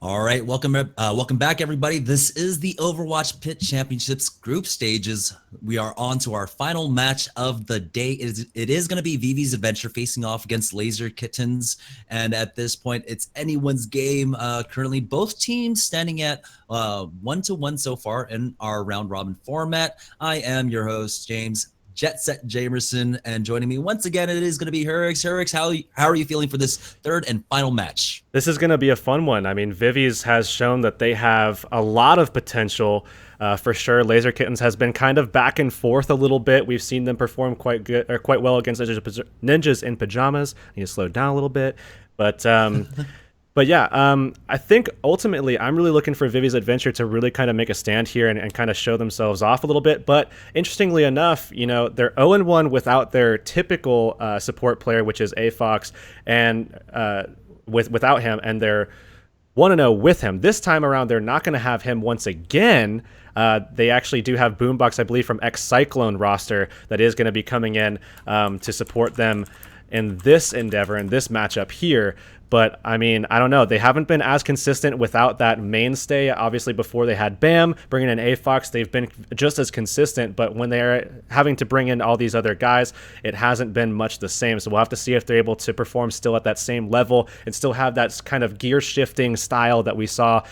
All right, welcome back, everybody. This is the Overwatch PIT Championships group stages. We are on to our final match of the day. It is going to be Vivi's Adventure facing off against Laser Kittenz, and at this point, it's anyone's game. Currently, both teams standing at 1-1 so far in our round robin format. I am your host, James Jet Set Jamerson, and joining me once again, it is going to be Hurix. Hurix, how are you feeling for this third and final match? This is going to be a fun one. I mean, Vivi's has shown that they have a lot of potential for sure. Laser Kittens has been kind of back and forth a little bit. We've seen them perform quite well against ninjas in pajamas. I need to slow down a little bit, but I think ultimately I'm really looking for Vivi's Adventure to really kind of make a stand here and kind of show themselves off a little bit. But interestingly enough, they're 0-1 without their typical support player, which is AFox, and without him, and they're 1-0 with him. This time around, they're not going to have him once again. They actually do have Boombox, I believe, from Cyclone roster that is going to be coming in to support them in this endeavor, in this matchup here. But, I mean, I don't know. They haven't been as consistent without that mainstay. Obviously, before they had BAM, bringing in AFox, they've been just as consistent. But when they're having to bring in all these other guys, it hasn't been much the same. So we'll have to see if they're able to perform still at that same level and still have that kind of gear-shifting style that we saw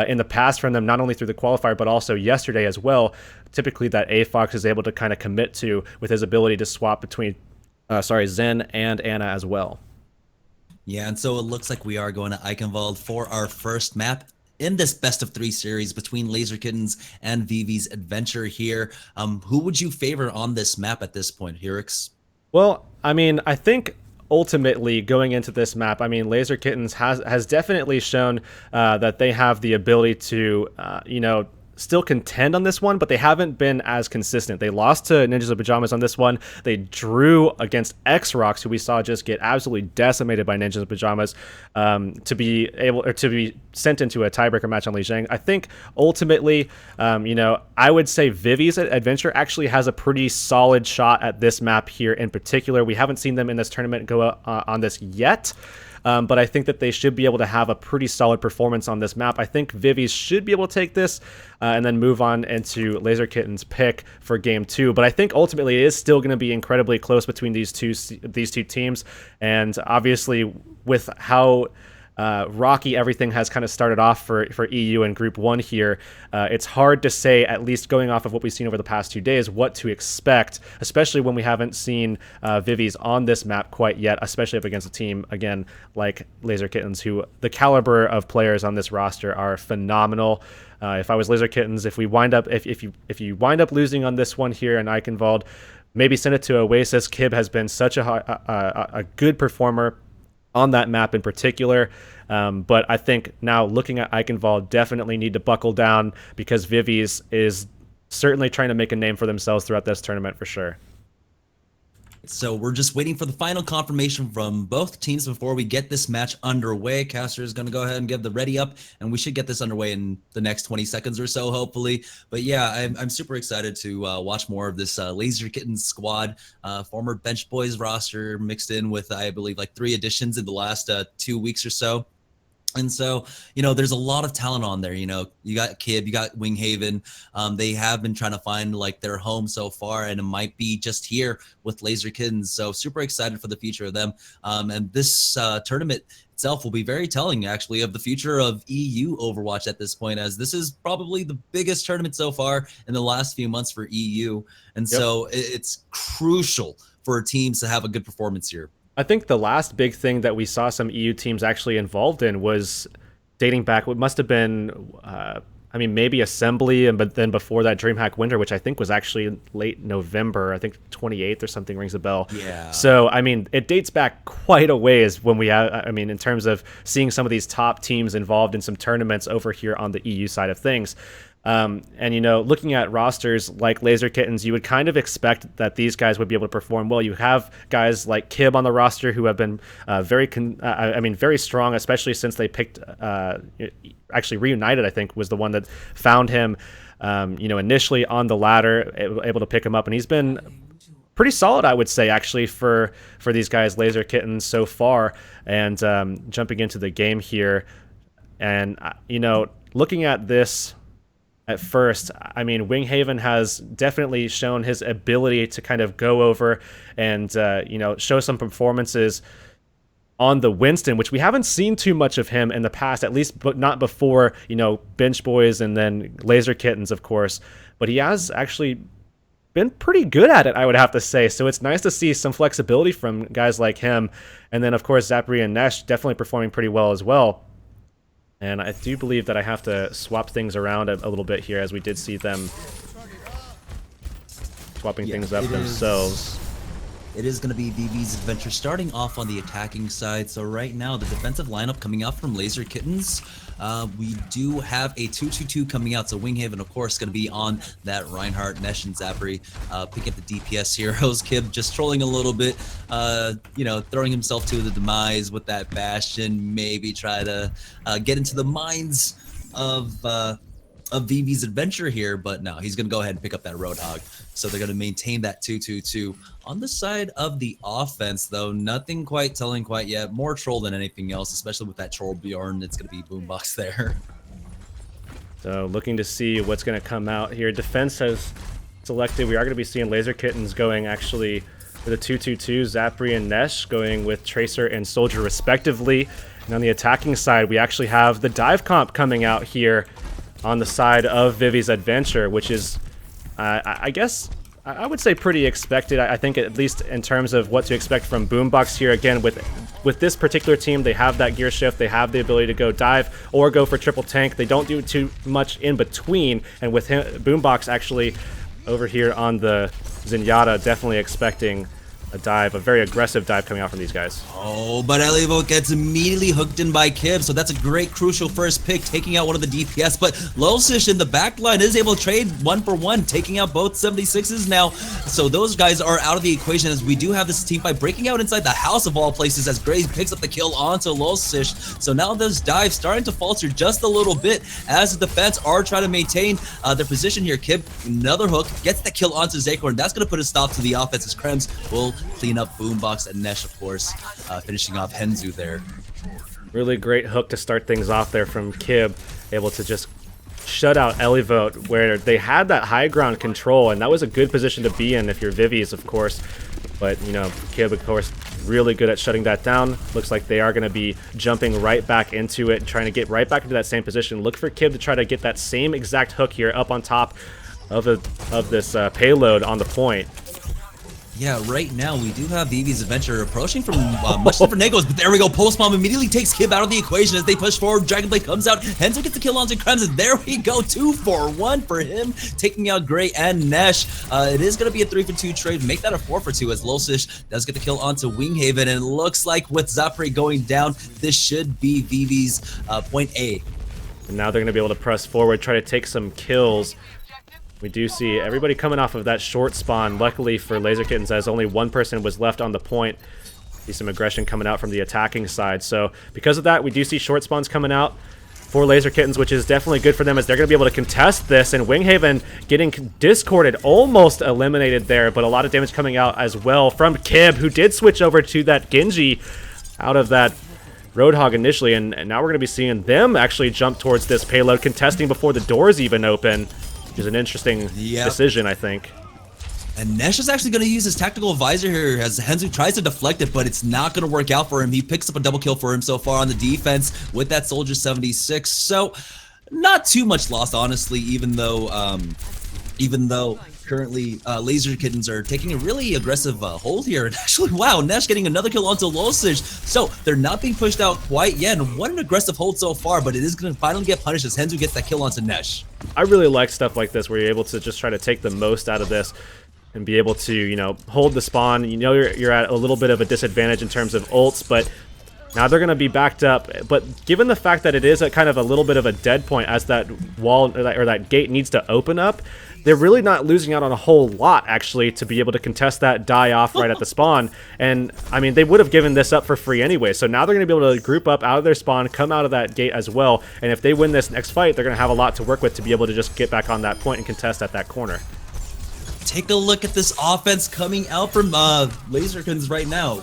in the past from them, not only through the qualifier, but also yesterday as well. Typically, that AFox is able to kind of commit to with his ability to swap between Zen and Anna as well. Yeah, and so it looks like we are going to Eichenwald for our first map in this best of 3 series between Laser Kittens and Vivi's Adventure here. Who would you favor on this map at this point, Hurix? Well, I mean, I think ultimately going into this map, I mean, Laser Kittens has definitely shown that they have the ability to, still contend on this one, but they haven't been as consistent. They lost to Ninjas of Pajamas on this one. They drew against X-Rocks, who we saw just get absolutely decimated by Ninjas of Pajamas, to be sent into a tiebreaker match on Lijiang. I think ultimately, I would say Vivi's Adventure actually has a pretty solid shot at this map here in particular. We haven't seen them in this tournament go on this yet. But I think that they should be able to have a pretty solid performance on this map. I think Vivi's should be able to take this and then move on into Laser Kitten's pick for game 2. But I think ultimately it is still going to be incredibly close between these two teams. And obviously with how rocky everything has kind of started off for EU in Group 1 here, it's hard to say, at least going off of what we've seen over the past 2 days, what to expect, especially when we haven't seen Vivi's on this map quite yet, especially up against a team, again, like Laser Kittens, who the caliber of players on this roster are phenomenal. If I was Laser Kittens, if you wind up losing on this one here in Eichenwald, maybe send it to Oasis. Kib has been such a good performer on that map in particular. But I think now looking at Eichenwald, definitely need to buckle down because Vivi's is certainly trying to make a name for themselves throughout this tournament for sure. So we're just waiting for the final confirmation from both teams before we get this match underway. Caster is going to go ahead and give the ready up, and we should get this underway in the next 20 seconds or so, hopefully. But yeah, I'm super excited to watch more of this Laser Kittens squad. Former Bench Boys roster mixed in with, I believe, like 3 additions in the last 2 weeks or so. And so, there's a lot of talent on there. You got Kib, you got Winghaven. They have been trying to find like their home so far, and it might be just here with Laser Kittens. So super excited for the future of them. And this tournament itself will be very telling, actually, of the future of EU Overwatch at this point, as this is probably the biggest tournament so far in the last few months for EU. And so it's crucial for teams to have a good performance here. I think the last big thing that we saw some EU teams actually involved in was dating back, what must have been, maybe Assembly, but then before that DreamHack Winter, which I think was actually late November, I think 28th or something rings a bell. Yeah. So, it dates back quite a ways when we have, in terms of seeing some of these top teams involved in some tournaments over here on the EU side of things. Looking at rosters like Laser Kittens, you would kind of expect that these guys would be able to perform well. You have guys like Kib on the roster who have been very strong, especially since they picked, actually Reunited, I think, was the one that found him, initially on the ladder, able to pick him up. And he's been pretty solid, I would say, actually, for these guys, Laser Kittens, so far. And jumping into the game here, And, you know, looking at this at first, I mean, Winghaven has definitely shown his ability to kind of go over and, you know, show some performances on the Winston, which we haven't seen too much of him in the past, at least but not before, you know, Bench Boys and then Laser Kittens, of course. But he has actually been pretty good at it, I would have to say. So it's nice to see some flexibility from guys like him. And then, of course, Zapri and Nesh definitely performing pretty well as well. And I do believe that I have to swap things around a little bit here, as we did see them swapping things up themselves. It is going to be Vivi's adventure starting off on the attacking side. So right now, the defensive lineup coming out from Laser Kittens, we do have a 2-2-2 coming out. So Winghaven, of course, going to be on that Reinhardt, Nesh, and Zapri. Picking up the DPS heroes. Kib just trolling a little bit, you know, throwing himself to the demise with that Bastion. Maybe try to get into the minds of Vivi's adventure here, but no, he's going to go ahead and pick up that Roadhog. So they're going to maintain that 2-2-2. On the side of the offense, though, nothing quite telling quite yet. More troll than anything else, especially with that troll Bjorn. It's going to be Boombox there. So looking to see what's going to come out here. Defense has selected. We are going to be seeing Laser Kittens going actually with a 2-2-2. Zapri and Nesh going with Tracer and Soldier respectively. And on the attacking side, we actually have the dive comp coming out here on the side of Vivi's adventure, which is, I guess, I would say pretty expected. I think at least in terms of what to expect from Boombox here. Again, with this particular team, they have that gear shift. They have the ability to go dive or go for triple tank. They don't do too much in between. And with him, Boombox actually over here on the Zenyatta, definitely expecting a dive, a very aggressive dive coming out from these guys. Oh, but Elivo gets immediately hooked in by Kib, so that's a great crucial first pick, taking out one of the DPS. But Losish in the back line is able to trade 1-for-1, taking out both 76s now. So those guys are out of the equation, as we do have this team fight breaking out inside the house of all places, as Graves picks up the kill onto Losish. So now this dive starting to falter just a little bit as the defense are trying to maintain their position here. Kib, another hook, gets the kill onto Zacorn. That's going to put a stop to the offense, as Krems will clean up Boombox and Nesh, of course, finishing off Henzu there. Really great hook to start things off there from Kib, able to just shut out Elivote, where they had that high ground control, and that was a good position to be in if you're Vivi's, of course. But, you know, Kib, of course, really good at shutting that down. Looks like they are going to be jumping right back into it, trying to get right back into that same position. Look for Kib to try to get that same exact hook here up on top of this payload on the point. Yeah, right now we do have Vivi's adventure approaching from much different angles, but there we go. Pulse Bomb immediately takes Kib out of the equation as they push forward. Dragonblade comes out. Henzo gets the kill onto Krems, and there we go. 2-for-1 for him, taking out Gray and Nesh. It is going to be a 3-for-2 trade. Make that a 4-for-2 as Losish does get the kill onto Winghaven, and it looks like with Zapri going down, this should be Vivi's point A. And now they're going to be able to press forward, try to take some kills. We do see everybody coming off of that short spawn. Luckily for Laser Kittens, as only one person was left on the point. See some aggression coming out from the attacking side. So because of that, we do see short spawns coming out for Laser Kittens, which is definitely good for them, as they're going to be able to contest this. And Winghaven getting discorded, almost eliminated there, but a lot of damage coming out as well from Kib, who did switch over to that Genji out of that Roadhog initially. And now we're going to be seeing them actually jump towards this payload, contesting before the doors even open. Is an interesting decision, I think. And Nesh is actually going to use his tactical advisor here as Henzu tries to deflect it, but it's not going to work out for him. He picks up a double kill for him so far on the defense with that Soldier 76. So not too much lost, honestly, even though currently Laser Kittens are taking a really aggressive hold here. And actually, wow, Nesh getting another kill onto Losage. So they're not being pushed out quite yet. And what an aggressive hold so far, but it is going to finally get punished as Henzu gets that kill onto Nesh. I really like stuff like this where you're able to just try to take the most out of this and be able to, you know, hold the spawn. You know, you're at a little bit of a disadvantage in terms of ults, but now they're going to be backed up. But given the fact that it is a kind of a little bit of a dead point as that wall or that gate needs to open up, they're really not losing out on a whole lot, actually, to be able to contest that die off right at the spawn. And, I mean, they would have given this up for free anyway. So now they're going to be able to group up out of their spawn, come out of that gate as well. And if they win this next fight, they're going to have a lot to work with to be able to just get back on that point and contest at that corner. take a look at this offense coming out from Laserkins right now.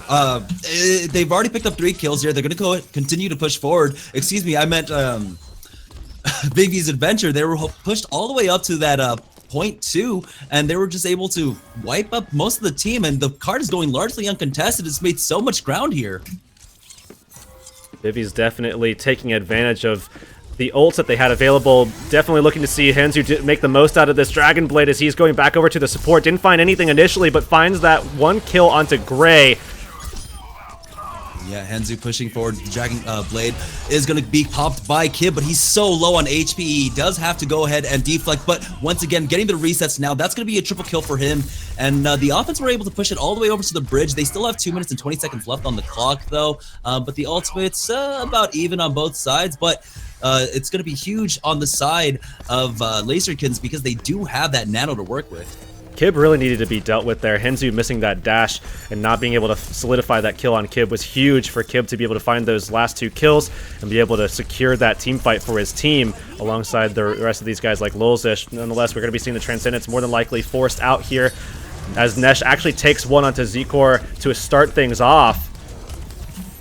They've already picked up 3 kills here. They're going to continue to push forward. Excuse me, I meant Vivi's Adventure. They were pushed all the way up to that point 2, and they were just able to wipe up most of the team, and the card is going largely uncontested. It's made so much ground here. Vivi's definitely taking advantage of the ults that they had available. Definitely looking to see Henzu make the most out of this Dragon Blade as he's going back over to the support. Didn't find anything initially, but finds that 1 kill onto Gray. Yeah, Henzu pushing forward. The Dragon Blade is going to be popped by Kib, but he's so low on HP. He does have to go ahead and deflect, but once again, getting the resets now, that's going to be a triple kill for him. And the offense were able to push it all the way over to the bridge. They still have 2 minutes and 20 seconds left on the clock, though. But the ultimate's about even on both sides, but it's going to be huge on the side of Laserkins because they do have that nano to work with. Kib really needed to be dealt with there. Henzu missing that dash and not being able to solidify that kill on Kib was huge for Kib to be able to find those last 2 kills and be able to secure that team fight for his team alongside the rest of these guys like Lulzish. Nonetheless, we're going to be seeing the Transcendence more than likely forced out here as Nesh actually takes 1 onto Zikor to start things off.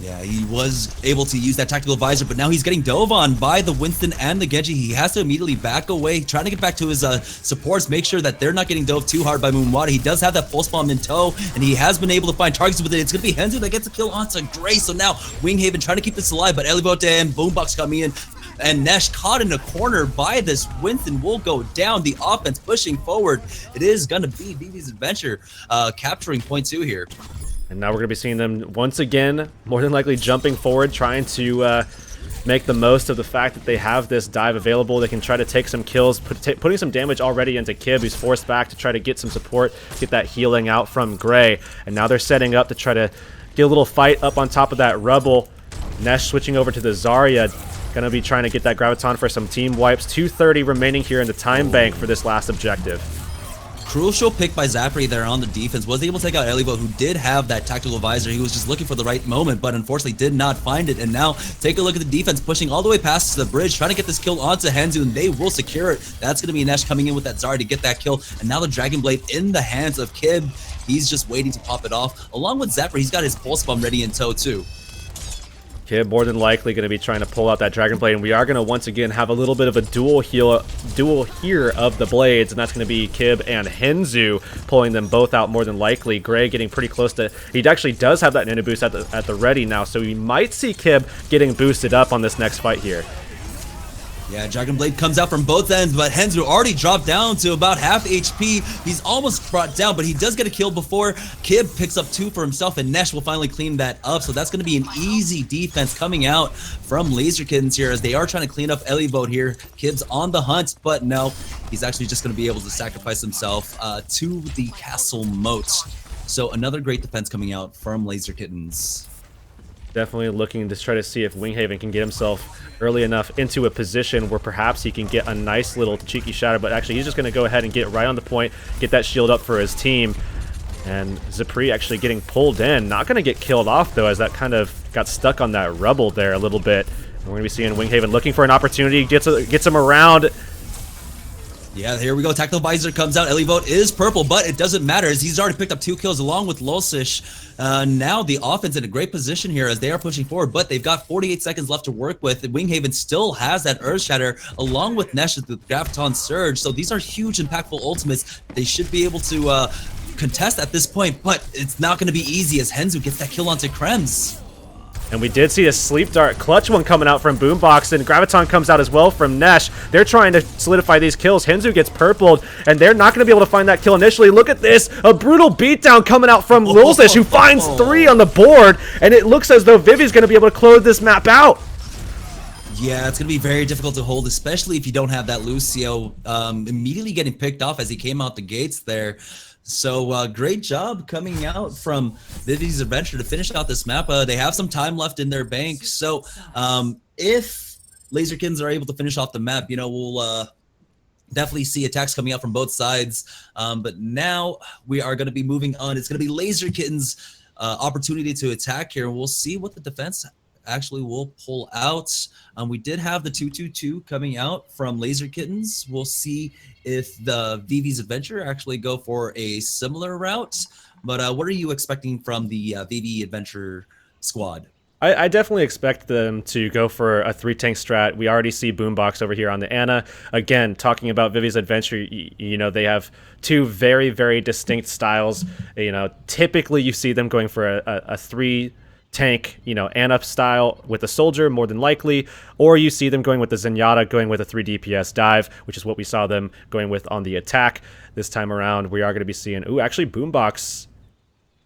Yeah, he was able to use that tactical visor, but now he's getting dove on by the Winston and the Genji. He has to immediately back away, trying to get back to his supports, make sure that they're not getting dove too hard by Moonwada. He does have that pulse bomb in tow, and he has been able to find targets with it. It's going to be Henzu that gets a kill onto Gray, so now Winghaven trying to keep this alive, but Elivote and Boombox coming in, and Nesh caught in a corner by this Winston will go down. The offense pushing forward. It is going to be Vivi's Adventure capturing point 2 here. And now we're going to be seeing them once again, more than likely jumping forward, trying to make the most of the fact that they have this dive available. They can try to take some kills, putting some damage already into Kib, who's forced back to try to get some support, get that healing out from Gray. And now they're setting up to try to get a little fight up on top of that rubble. Nesh switching over to the Zarya, going to be trying to get that Graviton for some team wipes. 2:30 remaining here in the time bank for this last objective. Crucial pick by Zapri there on the defense. Was able to take out Elivo, who did have that tactical visor. He was just looking for the right moment, but unfortunately did not find it. And now take a look at the defense pushing all the way past the bridge, trying to get this kill onto Henzu, and they will secure it. That's going to be Nesh coming in with that Zarya to get that kill. And now the Dragon Blade in the hands of Kib. He's just waiting to pop it off. Along with Zapri, he's got his pulse bomb ready in tow too. Kib more than likely going to be trying to pull out that Dragon Blade, and we are going to once again have a little bit of a duel here of the blades, and that's going to be Kib and Henzu pulling them both out more than likely. Gray getting pretty close to... He actually does have that nano boost at the ready now, so we might see Kib getting boosted up on this next fight here. Yeah, Dragon Blade comes out from both ends, but Henzu already dropped down to about half HP. He's almost brought down, but he does get a kill before Kib picks up 2 for himself, and Nesh will finally clean that up. So that's going to be an easy defense coming out from Laserkins here as they are trying to clean up Elivote here. Kib's on the hunt, but no, he's actually just going to be able to sacrifice himself to the castle moat. So another great defense coming out from Laserkins. Definitely looking to try to see if Winghaven can get himself early enough into a position where perhaps he can get a nice little cheeky shadow, but actually he's just going to go ahead and get right on the point, get that shield up for his team. And Zapri actually getting pulled in. Not going to get killed off, though, as that kind of got stuck on that rubble there a little bit. And we're going to be seeing Winghaven looking for an opportunity, gets him around. Yeah, here we go. Tactical visor comes out. Elivote is purple, but it doesn't matter as he's already picked up 2 kills along with Lulzish. Now the offense in a great position here as they are pushing forward, but they've got 48 seconds left to work with. Winghaven still has that Earth Shatter along with Nesh with the Graviton Surge. So these are huge, impactful ultimates. They should be able to contest at this point, but it's not going to be easy as Henzu gets that kill onto Krems. And we did see a Sleep Dart clutch one coming out from Boombox, and Graviton comes out as well from Nesh. They're trying to solidify these kills. Henzu gets purpled, and they're not going to be able to find that kill initially. Look at this, a brutal beatdown coming out from Lulzish, who finds 3 on the board, and it looks as though Vivi's going to be able to close this map out. Yeah, it's going to be very difficult to hold, especially if you don't have that Lucio immediately getting picked off as he came out the gates there. So great job coming out from Vivi's Adventure to finish out this map. They have some time left in their bank. So if Laserkins are able to finish off the map, you know, we'll definitely see attacks coming out from both sides. But now we are going to be moving on. It's going to be Laserkins' opportunity to attack here. We'll see what the defense actually will pull out. We did have the 222 coming out from Laser Kittens. We'll see if the Vivi's Adventure actually go for a similar route. But what are you expecting from the Vivi Adventure squad? I definitely expect them to go for a 3-tank strat. We already see Boombox over here on the Ana. Again, talking about Vivi's Adventure, you know, they have two very, very distinct styles. You know, typically you see them going for a 3-tank, you know, Ana style with a soldier, more than likely, or you see them going with the Zenyatta, going with a 3 DPS dive, which is what we saw them going with on the attack. This time around, we are going to be seeing, ooh, actually Boombox,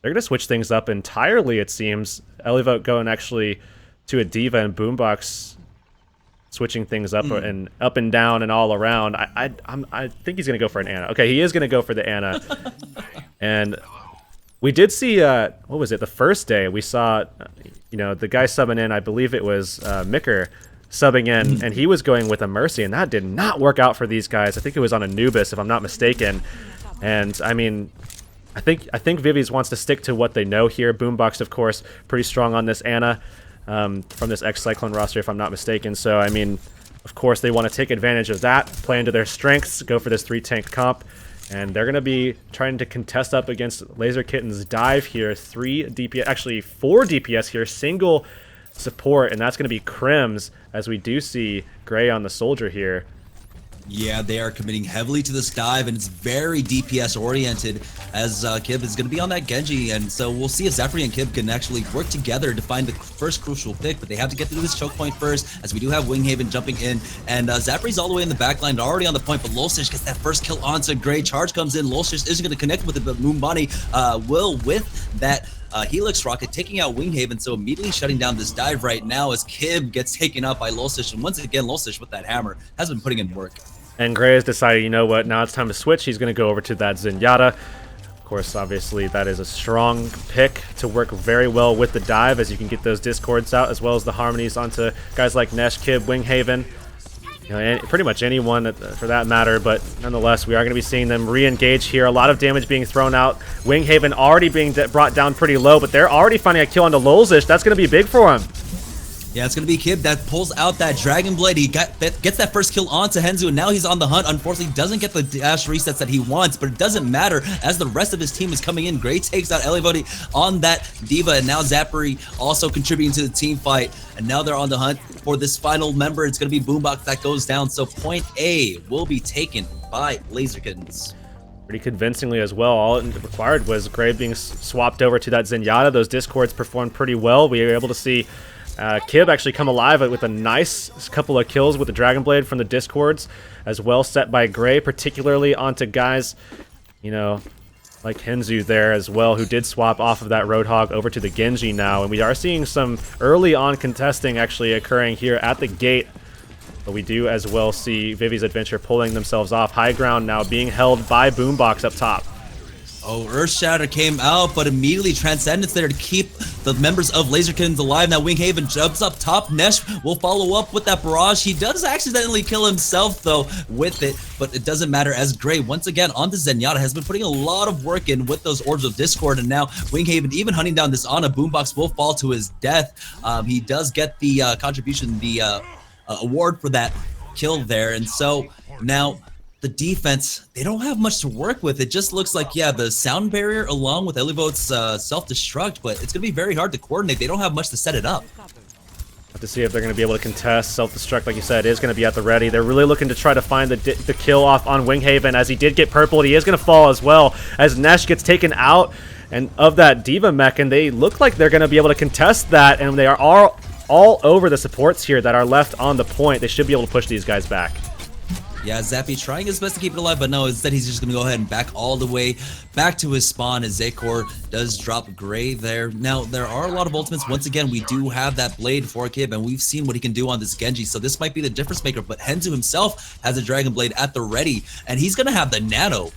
they're going to switch things up entirely, it seems. Elevote going actually to a D.Va, and Boombox switching things up and up and down and all around. I think he's going to go for an Ana. Okay, he is going to go for the Ana. And we did see, what was it, the first day, we saw, you know, the guy subbing in, I believe it was Micker subbing in, and he was going with a Mercy, and that did not work out for these guys. I think it was on Anubis, if I'm not mistaken. And, I mean, I think Vivi's wants to stick to what they know here. Boombox, of course, pretty strong on this Ana from this X-Cyclone roster, if I'm not mistaken. So, I mean, of course, they want to take advantage of that, play into their strengths, go for this 3-tank comp. And they're going to be trying to contest up against Laser Kitten's dive here. 3 DPS, actually 4 DPS here, single support, and that's going to be Crims, as we do see Gray on the soldier here. Yeah, they are committing heavily to this dive, and it's very DPS oriented, as Kib is going to be on that Genji, and so we'll see if Zafri and Kib can actually work together to find the first crucial pick, but they have to get through this choke point first, as we do have Winghaven jumping in, and Zafri's all the way in the back line, already on the point, but Lolsish gets that first kill onto Gray. Charge comes in, Lolsish isn't going to connect with it, but Moombani will with that Helix Rocket taking out Winghaven, so immediately shutting down this dive right now as Kib gets taken out by Lolsish, and once again, Lolsish with that hammer has been putting in work. And Gray has decided, you know what, now it's time to switch. He's going to go over to that Zenyatta. Of course, obviously, that is a strong pick to work very well with the dive, as you can get those discords out, as well as the harmonies onto guys like Nesh, Kib, Winghaven, you know, and pretty much anyone for that matter. But nonetheless, we are going to be seeing them re-engage here. A lot of damage being thrown out. Winghaven already being brought down pretty low, but they're already finding a kill onto Lolsish. That's going to be big for him. Yeah, it's going to be Kib that pulls out that Dragon Blade. He gets that first kill onto Henzu, and now he's on the hunt. Unfortunately, doesn't get the dash resets that he wants, but it doesn't matter as the rest of his team is coming in. Gray takes out Elevoti on that D.Va, and now Zafri also contributing to the team fight. And now they're on the hunt for this final member. It's going to be Boombox that goes down, so point A will be taken by Laser Kittens. Pretty convincingly as well. All it required was Gray being swapped over to that Zenyatta. Those discords performed pretty well. We were able to see Kib actually come alive with a nice couple of kills with the Dragon Blade from the discords, as well set by Gray, particularly onto guys, you know, like Henzu there as well, who did swap off of that Roadhog over to the Genji now. And we are seeing some early on contesting actually occurring here at the gate. But we do as well see Vivi's Adventure pulling themselves off. High ground now being held by Boombox up top. Oh, Earthshatter came out, but immediately Transcendence there to keep the members of Laser Kittens alive. Now Winghaven jumps up top. Nesh will follow up with that barrage. He does accidentally kill himself, though, with it, but it doesn't matter as Gray, once again, on the Zenyatta, has been putting a lot of work in with those Orbs of Discord, and now Winghaven even hunting down this Ana. Boombox will fall to his death. He does get the contribution, the award for that kill there, and so now the defense, they don't have much to work with. It just looks like, yeah, the sound barrier along with Elivote's self-destruct, but it's going to be very hard to coordinate. They don't have much to set it up. Have to see if they're going to be able to contest. Self-destruct, like you said, is going to be at the ready. They're really looking to try to find the kill off on Winghaven, as he did get purpled. He is going to fall as well, as Nesh gets taken out and of that D.Va mech, and they look like they're going to be able to contest that, and they are all over the supports here that are left on the point. They should be able to push these guys back. Yeah, Zappy trying his best to keep it alive, but no, instead he's just going to go ahead and back all the way back to his spawn, as Zakor does drop Gray there. Now, there are a lot of ultimates. Once again, we do have that blade for Kib, and we've seen what he can do on this Genji, so this might be the difference maker, but Henzu himself has a Dragon Blade at the ready, and he's going to have the Nano.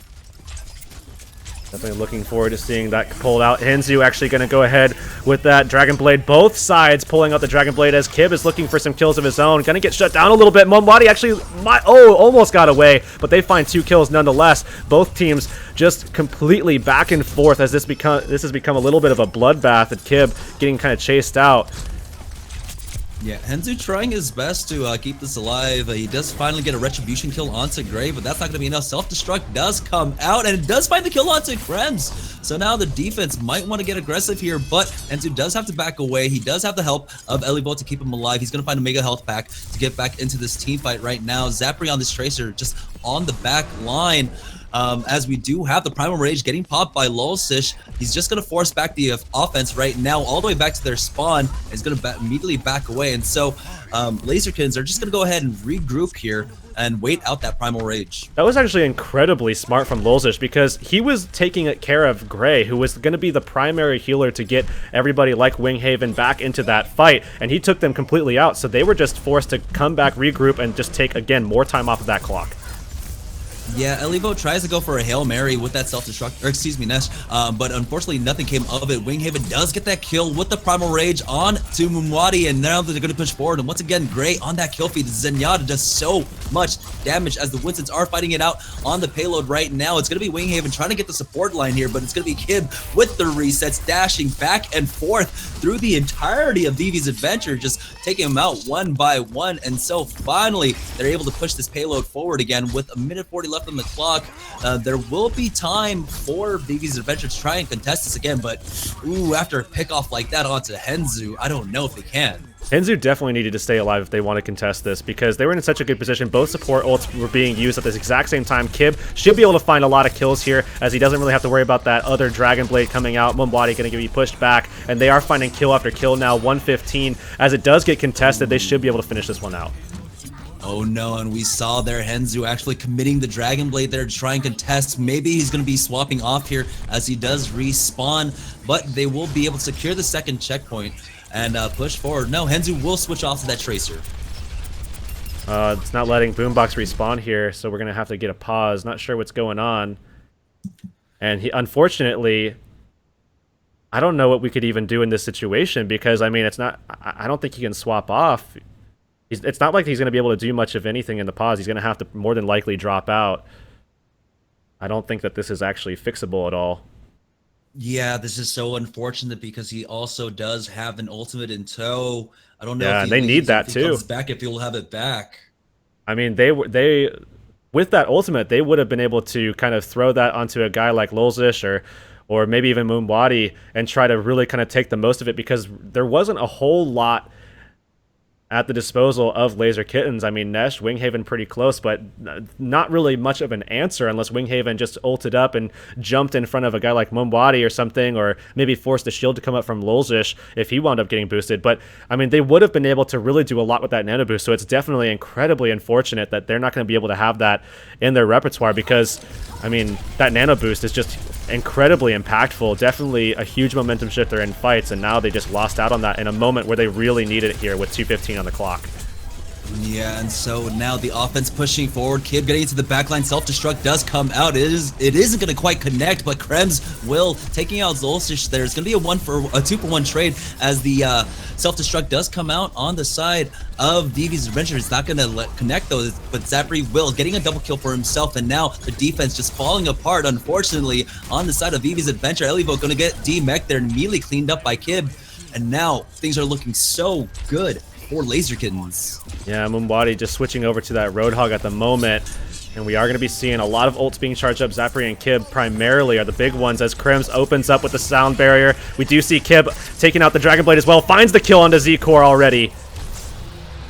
Definitely looking forward to seeing that pulled out. Henzu actually going to go ahead with that Dragon Blade. Both sides pulling out the Dragon Blade, as Kib is looking for some kills of his own. Going to get shut down a little bit. Mombati actually almost got away, but they find 2 kills nonetheless. Both teams just completely back and forth, as this has become a little bit of a bloodbath, and Kib getting kind of chased out. Yeah, Henzu trying his best to keep this alive. He does finally get a retribution kill onto Gray, but that's not going to be enough. Self-destruct does come out, and it does find the kill onto Krems. So now the defense might want to get aggressive here, but Henzu does have to back away. He does have the help of Elivo to keep him alive. He's going to find a mega health pack to get back into this team fight right now. Zapri on this Tracer just on the back line. As we do have the Primal Rage getting popped by Lolsish. He's just going to force back the offense right now, all the way back to their spawn. He's going to immediately back away. And so Laserkins are just going to go ahead and regroup here and wait out that Primal Rage. That was actually incredibly smart from Lolsish because he was taking care of Gray, who was going to be the primary healer to get everybody like Winghaven back into that fight, and he took them completely out, so they were just forced to come back, regroup, and just take, again, more time off of that clock. Yeah, Elivo tries to go for a Hail Mary with that self-destruct, or excuse me, Nesh, but unfortunately nothing came of it. Winghaven does get that kill with the Primal Rage on to Mumwadi, and now they're going to push forward. And once again, Gray on that kill feed. Zenyatta does so much damage as the Winstons are fighting it out on the payload right now. It's going to be Winghaven trying to get the support line here, but it's going to be Kib with the resets, dashing back and forth through the entirety of Vivi's adventure, just taking him out one by one. And so finally, they're able to push this payload forward again with a minute 40 left on the clock. There will be time for Vivi's adventure to try and contest this again, but ooh, after a pick off like that onto Henzu, I don't know if they can. Henzu definitely needed to stay alive if they want to contest this because they were in such a good position. Both support ults were being used at this exact same time. Kib should be able to find a lot of kills here as he doesn't really have to worry about that other Dragon Blade coming out. Mumbwadi going to be pushed back, and they are finding kill after kill now. 115. As it does get contested, they should be able to finish this one out. Oh no, and we saw there Henzu actually committing the Dragon Blade there to try and contest. Maybe he's going to be swapping off here as he does respawn, but they will be able to secure the second checkpoint and push forward. No, Henzu will switch off to that Tracer. It's not letting Boombox respawn here, so we're going to have to get a pause. Not sure what's going on. And unfortunately, I don't know what we could even do in this situation because, I mean, it's not... I don't think he can swap off. It's not like he's going to be able to do much of anything in the pause. He's going to have to more than likely drop out. I don't think that this is actually fixable at all. Yeah, this is so unfortunate because he also does have an ultimate in tow. I don't know. Yeah, if they need that too. Comes back if he'll have it back. I mean, they with that ultimate, they would have been able to kind of throw that onto a guy like Lolzish or maybe even Moonwadi and try to really kind of take the most of it because there wasn't a whole lot at the disposal of Laser Kittens. I mean, Nesh, Winghaven pretty close, but not really much of an answer unless Winghaven just ulted up and jumped in front of a guy like Mumbwadi or something, or maybe forced the shield to come up from Lolzish if he wound up getting boosted. But, I mean, they would have been able to really do a lot with that nano boost, so it's definitely incredibly unfortunate that they're not going to be able to have that in their repertoire because, I mean, that nano boost is just incredibly impactful, definitely a huge momentum shifter in fights, and now they just lost out on that in a moment where they really needed it here with 2:15 on the clock. Yeah, and so now the offense pushing forward. Kib getting into the backline. Self-destruct does come out. It isn't going to quite connect, but Krems will taking out Zolcish there. It's going to be a 2-for-1 trade as the self-destruct does come out on the side of Vivi's Adventure. It's not going to connect though, but Zapri will getting a double kill for himself, and now the defense just falling apart, unfortunately, on the side of Vivi's Adventure. Elivo going to get D-Mech there, immediately cleaned up by Kib, and now things are looking so good for Laser Kittens. Yeah, Mumbwadi just switching over to that Roadhog at the moment. And we are going to be seeing a lot of ults being charged up. Zapri and Kib primarily are the big ones as Krems opens up with the sound barrier. We do see Kib taking out the Dragon Blade as well. Finds the kill onto Z-Core already.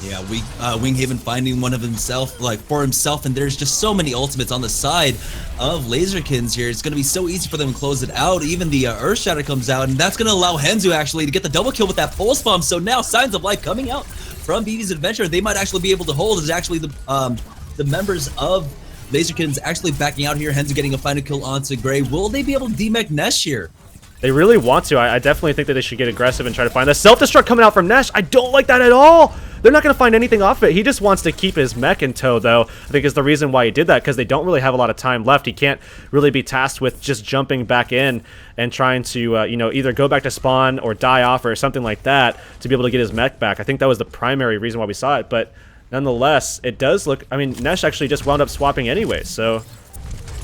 Yeah, Winghaven finding one of himself, for himself, and there's just so many ultimates on the side of Laserkins here. It's going to be so easy for them to close it out. Even the Earth Shatter comes out, and that's going to allow Henzu actually to get the double kill with that Pulse Bomb. So now signs of life coming out from Vivi's Adventure. They might actually be able to hold. Is actually the members of Laserkins actually backing out here. Henzu getting a final kill onto Gray. Will they be able to D-Mech Nesh here? They really want to. I definitely think that they should get aggressive and try to find the self-destruct coming out from Nesh. I don't like that at all. They're not going to find anything off it. He just wants to keep his mech in tow, though, I think is the reason why he did that, because they don't really have a lot of time left. He can't really be tasked with just jumping back in and trying to, either go back to spawn or die off or something like that to be able to get his mech back. I think that was the primary reason why we saw it, but nonetheless, it does look... I mean, Nesh actually just wound up swapping anyway, so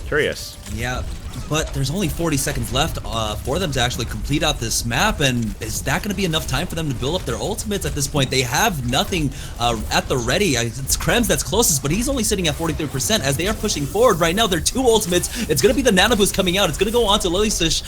curious. Yeah. but there's only 40 seconds left for them to actually complete out this map, and is that going to be enough time for them to build up their ultimates at this point? They have nothing at the ready. It's Krems that's closest, but he's only sitting at 43% as they are pushing forward right now. Their 2 ultimates, it's going to be the Nano Boost coming out. It's going to go on to Lilisish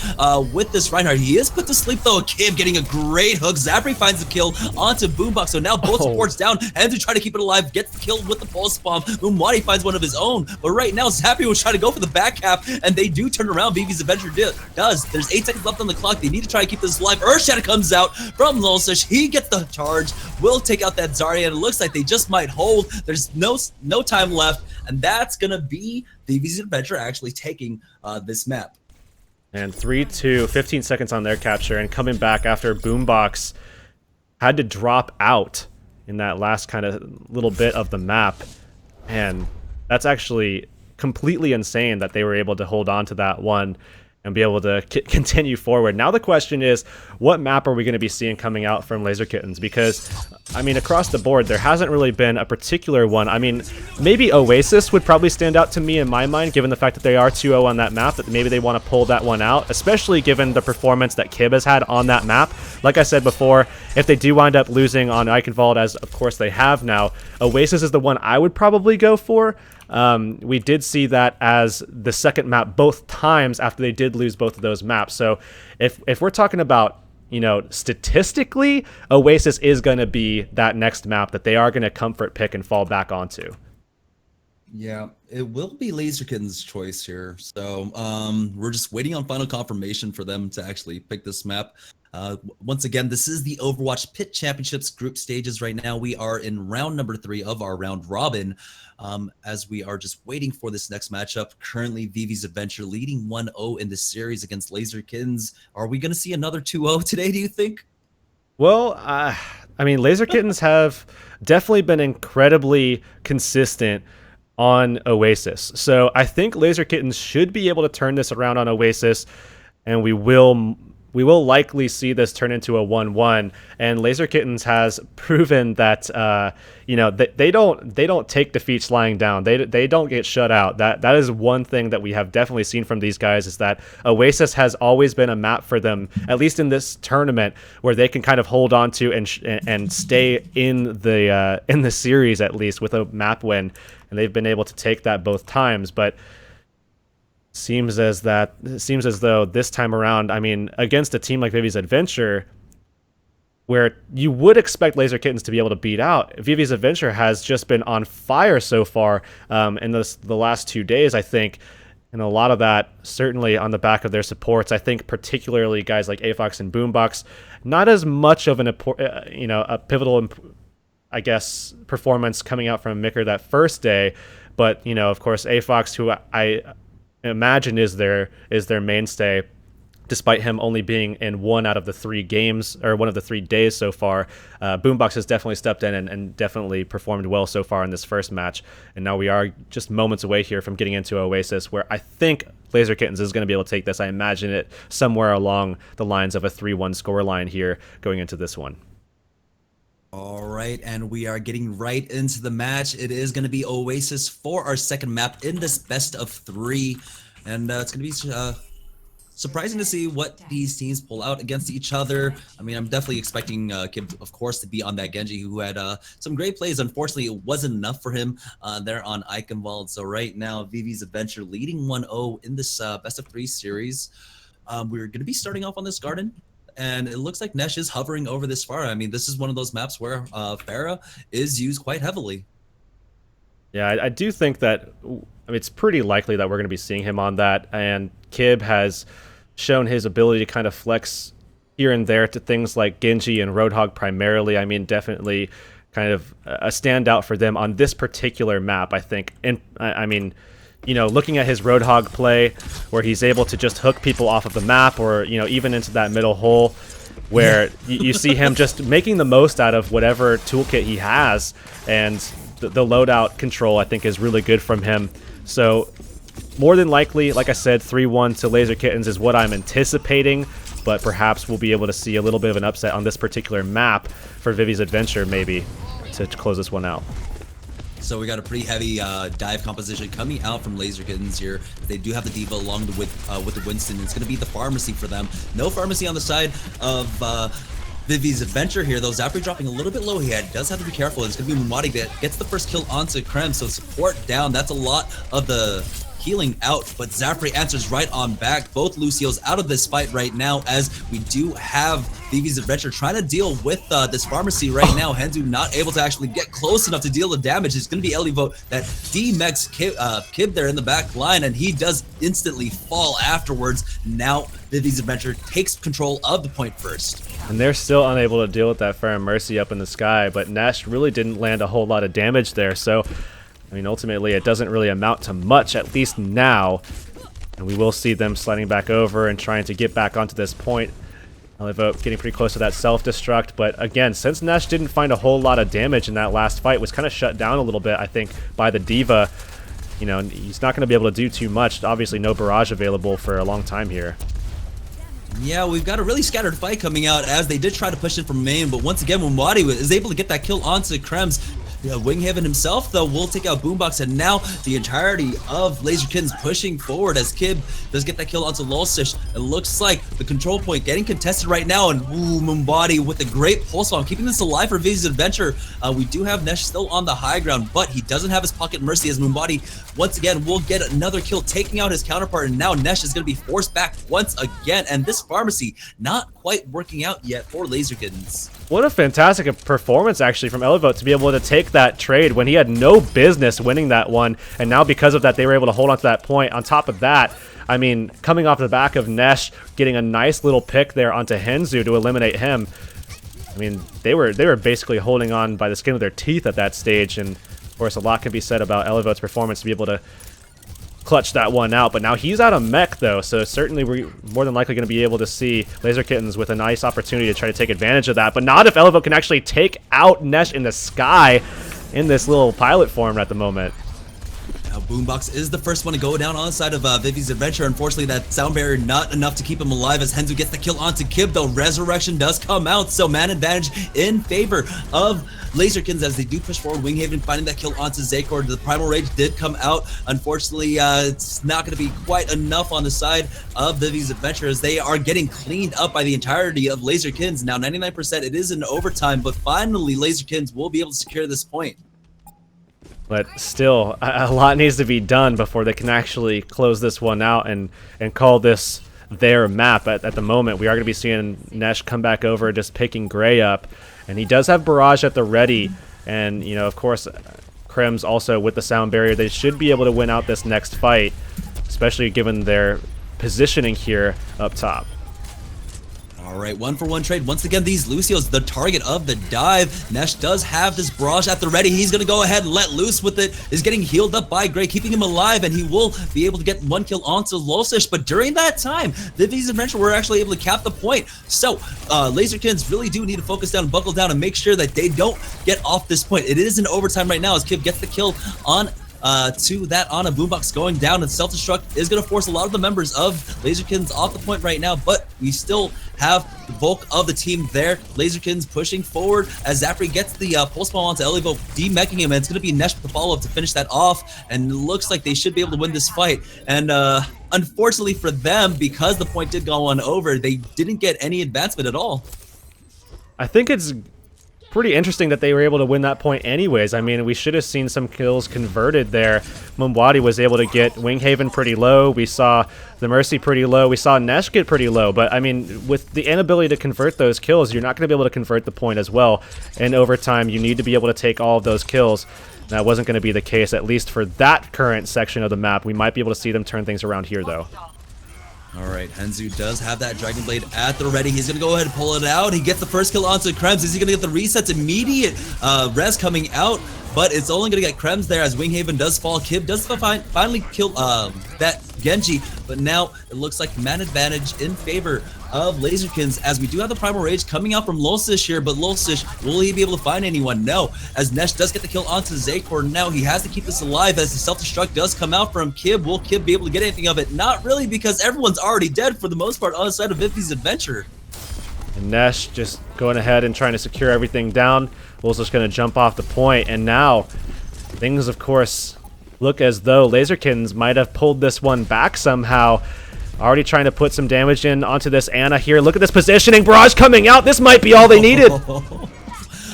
with this Reinhardt. He is put to sleep though. Kim getting a great hook. Zapri finds the kill onto Boombox, so now both supports down, and to try to keep it alive, gets killed with the pulse bomb. Umwadi finds one of his own, but right now Zapri was trying to go for the back cap, and they do turn around. Vivi's Adventure does. There's 8 seconds left on the clock. They need to try to keep this alive. Earthshatter comes out from Lilisish. He gets the charge, will take out that Zarya, and it looks like they just might hold. There's no time left, and that's gonna be Vivi's Adventure actually taking this map. And 3-2, 15 seconds on their capture, and coming back after Boombox had to drop out in that last kind of little bit of the map. And that's actually completely insane that they were able to hold on to that one and be able to continue forward. Now the question is, what map are we going to be seeing coming out from Laser Kittens? Because, I mean, across the board, there hasn't really been a particular one. I mean, maybe Oasis would probably stand out to me in my mind, given the fact that they are 2-0 on that map, that maybe they want to pull that one out, especially given the performance that Kib has had on that map. Like I said before, if they do wind up losing on Eichenwald, as of course they have now, Oasis is the one I would probably go for. We did see that as the second map both times after they did lose both of those maps. So if we're talking about, you know, statistically, Oasis is going to be that next map that they are going to comfort pick and fall back onto. Yeah, it will be Laser Kitten's choice here. So we're just waiting on final confirmation for them to actually pick this map. Once again, this is the Overwatch PIT Championships group stages right now. We are in round number 3 of our round robin, as we are just waiting for this next matchup. Currently, Vivi's Adventure leading 1-0 in this series against Laser Kittens. Are we going to see another 2-0 today, do you think? Well, I mean, Laser Kittens have definitely been incredibly consistent on Oasis. So I think Laser Kittens should be able to turn this around on Oasis, and we will likely see this turn into a 1-1. And Laser Kittens has proven that you know, they don't take defeats lying down. They don't get shut out. That is one thing that we have definitely seen from these guys, is that Oasis has always been a map for them, at least in this tournament, where they can kind of hold on to and stay in the series, at least with a map win. And they've been able to take that both times. But seems as though this time around, I mean, against a team like Vivi's Adventure, where you would expect Laser Kittens to be able to beat out, Vivi's Adventure has just been on fire so far in the last 2 days, I think. And a lot of that certainly on the back of their supports. I think particularly guys like Afox and Boombox, not as much of a pivotal, I guess, performance coming out from Micker that first day. But, you know, of course, Afox, who I imagine is their mainstay, despite him only being in 1 out of the 3 games, or 1 of the 3 days so far. Boombox has definitely stepped in and definitely performed well so far in this first match. And now we are just moments away here from getting into Oasis, where I think Laser Kittens is going to be able to take this. I imagine it somewhere along the lines of a 3-1 scoreline here going into this one. All right, and we are getting right into the match. It is going to be Oasis for our second map in this best of 3. And it's going to be surprising to see what these teams pull out against each other. I mean, I'm definitely expecting Kib, of course, to be on that Genji, who had some great plays. Unfortunately, it wasn't enough for him there on Eichenwald. So right now, Vivi's Adventure leading 1-0 in this best of 3 series. We're going to be starting off on this garden. And it looks like Nesh is hovering over this far. I mean, this is one of those maps where Pharah is used quite heavily. Yeah, I do think that it's pretty likely that we're going to be seeing him on that. And Kib has shown his ability to kind of flex here and there to things like Genji and Roadhog primarily. I mean, definitely kind of a standout for them on this particular map, I think. And I mean, you know, looking at his Roadhog play, where he's able to just hook people off of the map, or, you know, even into that middle hole, where you see him just making the most out of whatever toolkit he has, and the loadout control, I think, is really good from him. So more than likely, like I said, 3-1 to Laser Kittens is what I'm anticipating, but perhaps we'll be able to see a little bit of an upset on this particular map for Vivi's Adventure, maybe, to close this one out. So we got a pretty heavy dive composition coming out from Laser Kittens here. They do have the Diva along with the Winston. It's going to be the pharmacy for them. No pharmacy on the side of Vivi's adventure here, though. Zapri dropping a little bit low here. Does have to be careful. It's going to be Mumwadi that gets the first kill onto Krem, so support down. That's a lot of the healing out, but Zapri answers right on back. Both Lucio's out of this fight right now, as we do have Vivi's adventure trying to deal with this pharmacy right now. Henzu not able to actually get close enough to deal the damage. It's going to be Elivo that D-Mex Kib there in the back line, and he does instantly fall afterwards. Now Vivi's adventure takes control of the point first. And they're still unable to deal with that Fair and Mercy up in the sky, but Nesh really didn't land a whole lot of damage there, so I mean, ultimately, it doesn't really amount to much, at least now. And we will see them sliding back over and trying to get back onto this point. Elivo getting pretty close to that self-destruct. But again, since Nesh didn't find a whole lot of damage in that last fight, was kind of shut down a little bit, I think, by the Diva. You know, he's not going to be able to do too much. Obviously, no barrage available for a long time here. Yeah, we've got a really scattered fight coming out, as they did try to push in from main. But once again, Mumwadi is able to get that kill onto Krems. Yeah, Winghaven himself, though, will take out Boombox, and now the entirety of Laserkins pushing forward as Kib does get that kill onto Lolsish. It looks like the control point getting contested right now, and Mumbadi with a great pulse bomb, keeping this alive for Vivi's adventure. We do have Nesh still on the high ground, but he doesn't have his pocket mercy, as Mumbadi once again will get another kill, taking out his counterpart, and now Nesh is going to be forced back once again, and this pharmacy not quite working out yet for Laserkins. What a fantastic performance, actually, from Elivo to be able to take that trade when he had no business winning that one. And now because of that, they were able to hold on to that point. On top of that, I mean, coming off the back of Nesh, getting a nice little pick there onto Henzu to eliminate him. I mean, they were basically holding on by the skin of their teeth at that stage. And, of course, a lot can be said about Elivo's performance to be able to clutch that one out, but now he's out of mech though, so certainly we're more than likely going to be able to see Laser Kittens with a nice opportunity to try to take advantage of that, but not if Elivo can actually take out Nesh in the sky in this little pilot form at the moment. Now Boombox is the first one to go down on the side of Vivi's adventure. Unfortunately, that sound barrier not enough to keep him alive, as Henzu gets the kill onto Kib, though Resurrection does come out, so man advantage in favor of Laserkins as they do push forward. Winghaven finding that kill onto Zakor. The Primal Rage did come out. Unfortunately, it's not going to be quite enough on the side of Vivi's adventure, as they are getting cleaned up by the entirety of Laserkins. Now 99%, it is in overtime, but finally Laserkins will be able to secure this point. But still, a lot needs to be done before they can actually close this one out and call this their map. At the moment, we are going to be seeing Nesh come back over, just picking Gray up. And he does have Barrage at the ready. And, you know, of course, Krem's also with the sound barrier. They should be able to win out this next fight, especially given their positioning here up top. All right, 1-for-1 trade. Once again, these Lucios, the target of the dive. Nesh does have this barrage at the ready. He's going to go ahead and let loose with it. Is getting healed up by Gray, keeping him alive, and he will be able to get one kill onto Lolsish. But during that time, Vivi's adventure were actually able to cap the point. So, Laserkins really do need to focus down and buckle down and make sure that they don't get off this point. It is in overtime right now, as Kib gets the kill on to that on a Boombox going down, and self-destruct is going to force a lot of the members of Laserkins off the point right now, but we still have the bulk of the team there. Laserkins pushing forward as Zapri gets the pulse bomb onto Elivo, demeching him, and it's going to be Nesh with the follow-up to finish that off, and it looks like they should be able to win this fight. And unfortunately for them, because the point did go on over, they didn't get any advancement at all. I think it's pretty interesting that they were able to win that point anyways. I mean, we should have seen some kills converted there. Mumbwadi was able to get Winghaven pretty low. We saw the Mercy pretty low. We saw Nesh get pretty low. But, I mean, with the inability to convert those kills, you're not going to be able to convert the point as well. In overtime, you need to be able to take all of those kills. That wasn't going to be the case, at least for that current section of the map. We might be able to see them turn things around here, though. All right, Henzu does have that Dragon Blade at the ready. He's going to go ahead and pull it out. He gets the first kill onto Krems. Is he going to get the resets? Immediate res coming out, but it's only going to get Krems there as Winghaven does fall. Kib does finally kill that Genji, but now it looks like man advantage in favor of Laserkins, as we do have the Primal Rage coming out from Lolsish here, but Lolsish, will he be able to find anyone? No, as Nesh does get the kill onto Zakor. Now he has to keep this alive as the self-destruct does come out from Kib. Will Kib be able to get anything of it? Not really, because everyone's already dead for the most part on the side of Vivi's adventure. And Nesh just going ahead and trying to secure everything down. Lolsish going to jump off the point, and now Things, of course, look as though Laser Kittens might have pulled this one back somehow. Already trying to put some damage in onto this Ana here. Look at this positioning. Barrage coming out. This might be all they needed.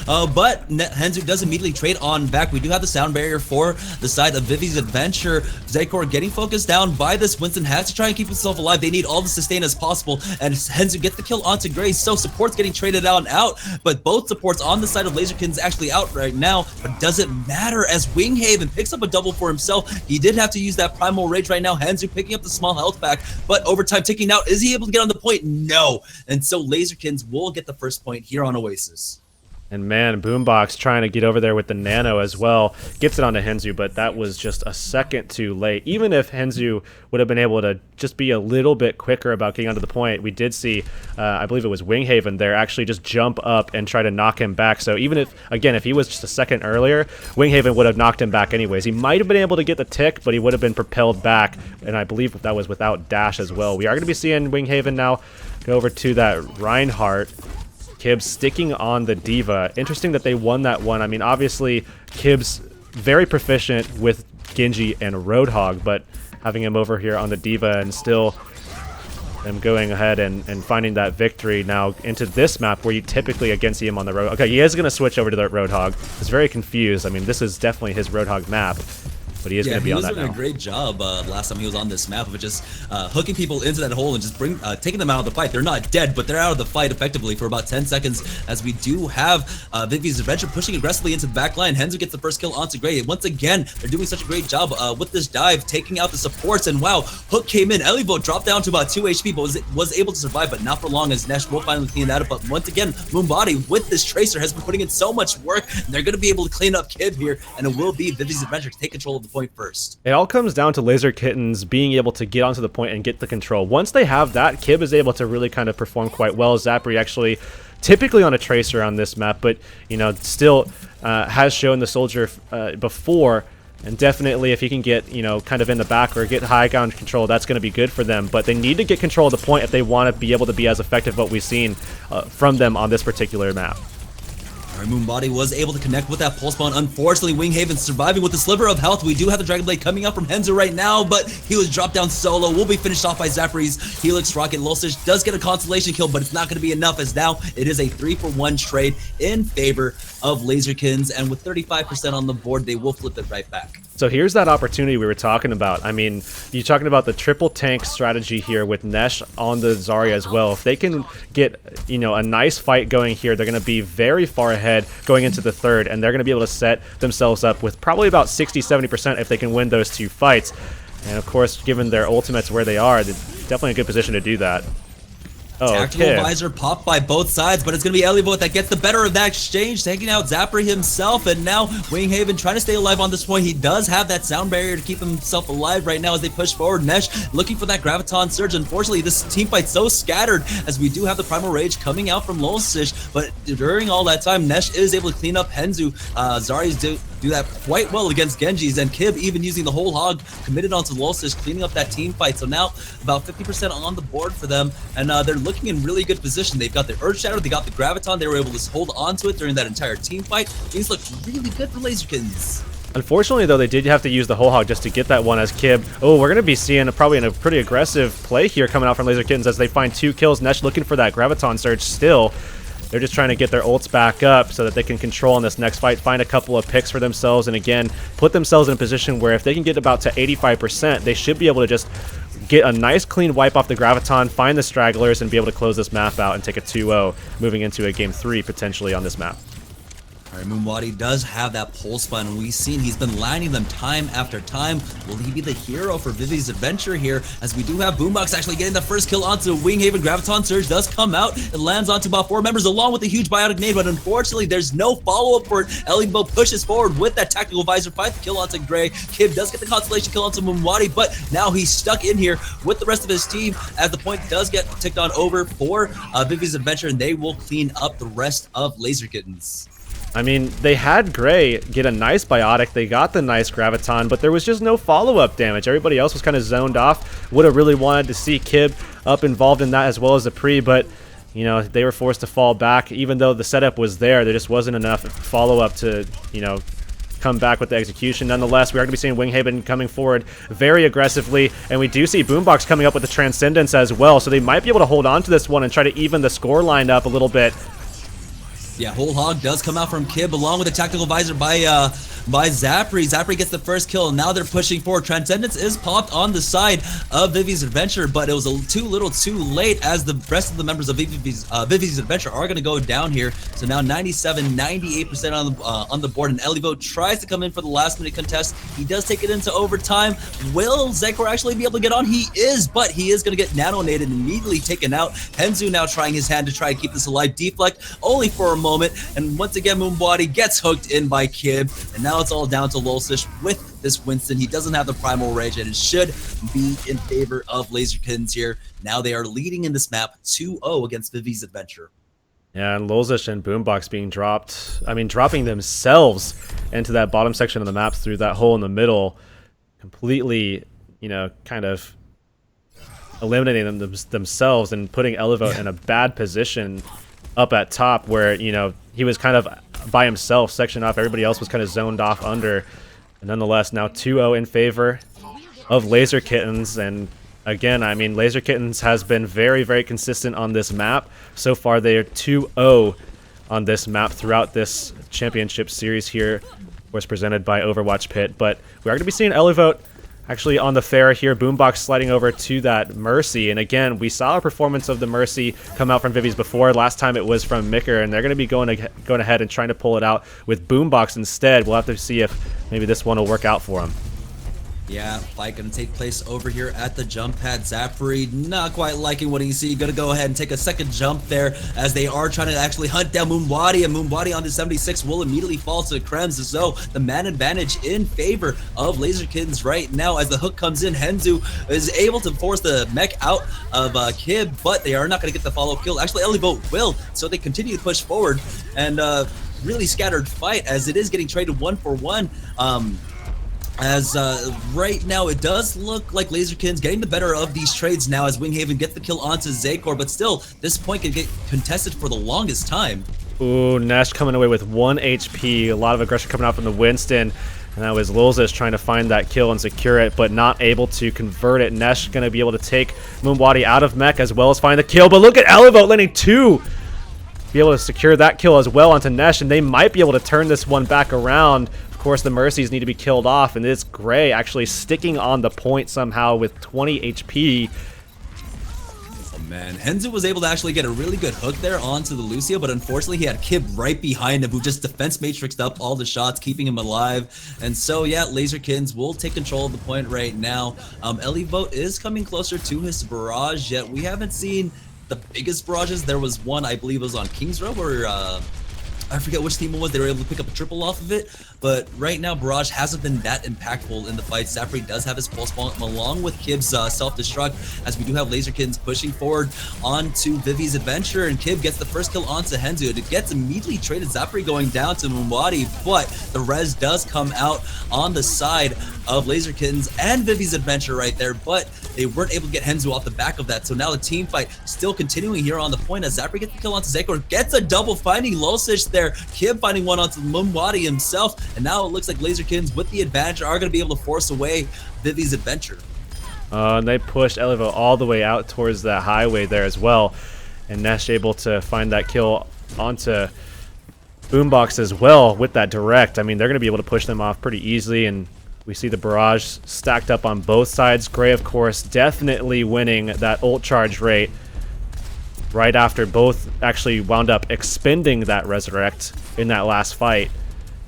But Henzu does immediately trade on back. We do have the sound barrier for the side of Vivi's Adventure. Zekor getting focused down by this. Winston has to try and keep himself alive. They need all the sustain as possible, and Henzu gets the kill onto Gray. So support's getting traded out and out, but both supports on the side of Laserkin's actually out right now. But doesn't matter as Winghaven picks up a double for himself. He did have to use that Primal Rage right now. Henzu picking up the small health back, but overtime ticking out. Is he able to get on the point? No. And so Laserkins will get the first point here on Oasis. And man, Boombox trying to get over there with the Nano as well. Gets it onto Henzu, but that was just a second too late. Even if Henzu would have been able to just be a little bit quicker about getting onto the point, we did see, I believe it was Winghaven there, actually just jump up and try to knock him back. So even if, again, if he was just a second earlier, Winghaven would have knocked him back anyways. He might have been able to get the tick, but he would have been propelled back. And I believe that was without dash as well. We are going to be seeing Winghaven now go over to that Reinhardt. Kibbs sticking on the Diva. Interesting that they won that one. I mean, obviously, Kibbs very proficient with Genji and Roadhog, but having him over here on the Diva and still them going ahead and finding that victory now into this map where you typically again see him on the Road. Okay, he is going to switch over to the Roadhog. He's very confused. I mean, this is definitely his Roadhog map. But he is going to be on that now. He was doing a great job last time he was on this map of just hooking people into that hole and just taking them out of the fight. They're not dead, but they're out of the fight effectively for about 10 seconds as we do have Vivi's Adventure pushing aggressively into the back line. Henzu gets the first kill onto Gray. Once again, they're doing such a great job with this dive, taking out the supports. And wow, Hook came in. Elivo dropped down to about 2 HP, but was able to survive, but not for long as Nesh will finally clean that up. But once again, Moombody with this Tracer has been putting in so much work. And they're going to be able to clean up Kib here, and it will be Vivi's Adventure to take control of the point first. It all comes down to Laser Kittens being able to get onto the point and get the control. Once they have that, Kib is able to really kind of perform quite well. Zapri actually typically on a Tracer on this map, but you know, still has shown the Soldier before, and definitely if he can get, you know, kind of in the back or get high ground control, that's going to be good for them. But they need to get control of the point if they want to be able to be as effective what we've seen from them on this particular map. Alright, Moombody was able to connect with that pulse bomb. Unfortunately, Winghaven surviving with the sliver of health. We do have the Dragon Blade coming out from Henzu right now, but he was dropped down solo. Will be finished off by Zapri's Helix Rocket. Lulsish does get a consolation kill, but it's not going to be enough as now it is a 3-for-1 trade in favor of Laserkins, and with 35% on the board, they will flip it right back. So here's that opportunity we were talking about. I mean, you're talking about the triple tank strategy here with Nesh on the Zarya as well. If they can get, you know, a nice fight going here, they're going to be very far ahead going into the third, and they're going to be able to set themselves up with probably about 60-70% if they can win those two fights. And of course, given their ultimates where they are, they're definitely in a good position to do that. Oh, tactical okay. visor popped by both sides, but it's going to be Elivo that gets the better of that exchange, taking out Zapri himself, and now Winghaven trying to stay alive on this point. He does have that sound barrier to keep himself alive right now as they push forward. Nesh looking for that Graviton Surge. Unfortunately, this team fight's so scattered as we do have the Primal Rage coming out from Lulsish, but during all that time, Nesh is able to clean up Henzu. Zari's do that quite well against Genji's, and Kib even using the whole hog committed onto Lulsish, cleaning up that team fight. So now about 50% on the board for them, and they're looking in really good position. They've got the Earth Shadow, they got the Graviton, they were able to hold on to it during that entire team fight. Things look really good for Laserkins. Unfortunately, though, they did have to use the whole hog just to get that one as Kib. Oh, we're going to be seeing probably a pretty aggressive play here coming out from Laserkins as they find 2 kills. Nesh looking for that Graviton Surge still. They're just trying to get their ults back up so that they can control in this next fight, find a couple of picks for themselves, and again, put themselves in a position where if they can get about to 85%, they should be able to just get a nice clean wipe off the Graviton, find the stragglers, and be able to close this map out and take a 2-0, moving into a game 3 potentially on this map. Alright, Moombody does have that pulse button. We've seen he's been lining them time after time. Will he be the hero for Vivi's Adventure here? As we do have Boombox actually getting the first kill onto Winghaven. Graviton Surge does come out. It lands onto about 4 members along with a huge biotic nade, but unfortunately there's no follow-up for it. Elibo pushes forward with that tactical visor, finds the kill onto Gray. Kib does get the constellation kill onto Moombody, but now he's stuck in here with the rest of his team as the point does get ticked on over for Vivi's Adventure, and they will clean up the rest of Laser Kittens. I mean, they had Gray get a nice biotic, they got the nice Graviton, but there was just no follow-up damage. Everybody else was kind of zoned off. Would have really wanted to see Kib up involved in that as well as the pre, but you know, they were forced to fall back. Even though the setup was there just wasn't enough follow-up to, you know, come back with the execution. Nonetheless, we are going to be seeing Winghaven coming forward very aggressively, and we do see Boombox coming up with the Transcendence as well, so they might be able to hold on to this one and try to even the score line up a little bit. Yeah, Whole Hog does come out from Kib along with a tactical visor by Zapri. Zapri gets the first kill, and now they're pushing forward. Transcendence is popped on the side of Vivi's Adventure, but it was too little too late as the rest of the members of Vivi's Adventure are going to go down here. So now 97, 98% on the board, and Elivo tries to come in for the last minute contest. He does take it into overtime. Will Zekor actually be able to get on? He is, but he is going to get nano-nated and immediately taken out. Henzu now trying his hand to try to keep this alive. Deflect only for a moment, and once again Moonbody gets hooked in by Kib, and now it's all down to Lolsish with this Winston. He doesn't have the primal rage, and it should be in favor of Laser Kittens here. Now they are leading in this map 2-0 against Vivi's Adventure. Yeah, and Lolsish and Boombox being dropped, I mean, dropping themselves into that bottom section of the map through that hole in the middle, completely, you know, kind of eliminating themselves and putting Elivo in a bad position up at top, where, you know, he was kind of by himself, sectioned off. Everybody else was kind of zoned off under. And nonetheless, now 2-0 in favor of Laser Kittens. And again, I mean, Laser Kittens has been very, very consistent on this map. So far, they are 2-0 on this map throughout this championship series here, was presented by Overwatch PIT. But we are going to be seeing Elivote actually on the fair here. Boombox sliding over to that Mercy, and again, we saw a performance of the Mercy come out from Vivi's before. Last time it was from Micker, and they're going to be going ahead and trying to pull it out with Boombox instead. We'll have to see if maybe this one will work out for him. Yeah, fight gonna take place over here at the jump pad. Zapri not quite liking what he see. Gonna go ahead and take a second jump there as they are trying to actually hunt down Moonwadi, and Moonwadi on the 76 will immediately fall to Krems. So the man advantage in favor of Laser Kittens right now as the hook comes in. Henzu is able to force the mech out of Kib, but they are not gonna get the follow kill. Actually, Elivote will, so they continue to push forward, and really scattered fight as it is getting traded 1-for-1. As right now it does look like Laser Kittens getting the better of these trades now as Winghaven gets the kill onto Zekor, but still this point can get contested for the longest time. Ooh, Nesh coming away with 1 HP. A lot of aggression coming out from the Winston. And that was Lolsish trying to find that kill and secure it, but not able to convert it. Nesh going to be able to take Moonwadi out of mech as well as find the kill. But look at Elivote landing 2. Be able to secure that kill as well onto Nesh, and they might be able to turn this one back around. Of course, the Mercies need to be killed off, and it's Gray actually sticking on the point somehow with 20 HP. Oh man, Henzu was able to actually get a really good hook there onto the Lucio, but unfortunately he had Kib right behind him who just defense matrixed up all the shots, keeping him alive. And so yeah, Laser Kittens will take control of the point right now. Elivote is coming closer to his barrage, yet we haven't seen the biggest barrages. There was one, I believe it was on Kings Row, where I forget which team it was. They were able to pick up a triple off of it, but right now Barrage hasn't been that impactful in the fight. Zapri does have his pulse bomb along with Kib's self-destruct, as we do have Laser Kittens pushing forward onto Vivi's Adventure, and Kib gets the first kill onto Henzu. It gets immediately traded. Zapri going down to Moonwadi, but the res does come out on the side of Laser Kittens and Vivi's Adventure right there, but they weren't able to get Henzu off the back of that. So now the team fight still continuing here on the point as Zapri gets the kill onto Zekor, gets a double, finding Lolsish there. Kib finding one onto Moonwadi himself, and now it looks like Laser Kittens with the advantage are going to be able to force away Vivi's Adventure. And they pushed Elivo all the way out towards that highway there as well, and Nesh able to find that kill onto Boombox as well with that direct. I mean, they're going to be able to push them off pretty easily, and we see the barrage stacked up on both sides. Gray, of course, definitely winning that ult charge rate right after both actually wound up expending that resurrect in that last fight.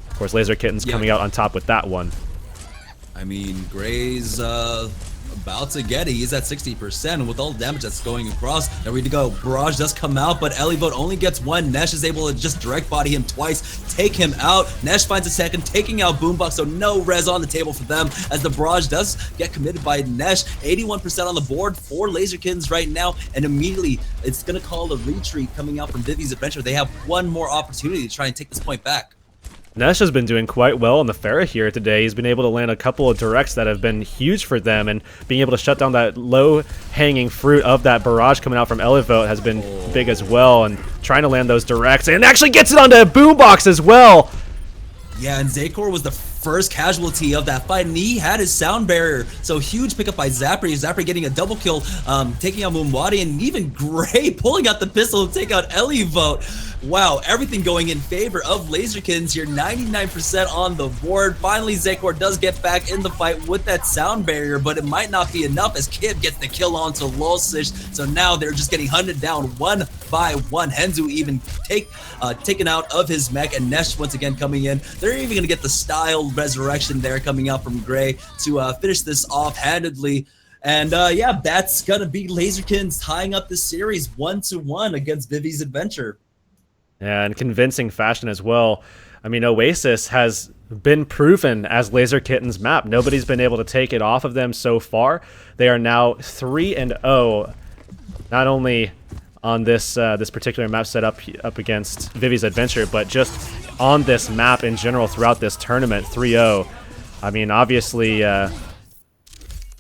Of course, Laser Kittens coming out on top with that one. I mean, Gray's about to get it. He's at 60%, and with all the damage that's going across, there we go. Barrage does come out, but Elivote only gets one. Nesh is able to just direct body him twice, take him out. Nesh finds a second, taking out Boombox, so no res on the table for them as the barrage does get committed by Nesh. 81% on the board for Laser Kittens right now, and immediately it's going to call a retreat coming out from Vivi's Adventure. They have one more opportunity to try and take this point back. Nesh has been doing quite well on the Pharah here today. He's been able to land a couple of directs that have been huge for them, and being able to shut down that low-hanging fruit of that barrage coming out from Elivote has been big as well, and trying to land those directs, and actually gets it onto Boombox as well. Yeah, and Zakor was the first casualty of that fight, and he had his sound barrier. So huge pickup by Zapri. Zapri getting a double kill, taking out Mumwadi, and even Gray pulling out the pistol to take out Elivote. Wow, everything going in favor of Laserkins here, 99% on the board. Finally, Zakor does get back in the fight with that sound barrier, but it might not be enough as Kib gets the kill onto Lolsish. So now they're just getting hunted down one by one. Henzu even taken out of his mech, and Nesh once again coming in. They're even going to get the style resurrection there coming out from Gray to finish this off-handedly. And yeah, that's going to be Laserkins tying up this series 1-1 against Vivi's Adventure. Yeah, in convincing fashion as well. I mean, Oasis has been proven as Laser Kitten's map. Nobody's been able to take it off of them so far. They are now 3-0, not only on this this particular map set up against Vivi's Adventure, but just on this map in general throughout this tournament, 3-0. I mean, obviously,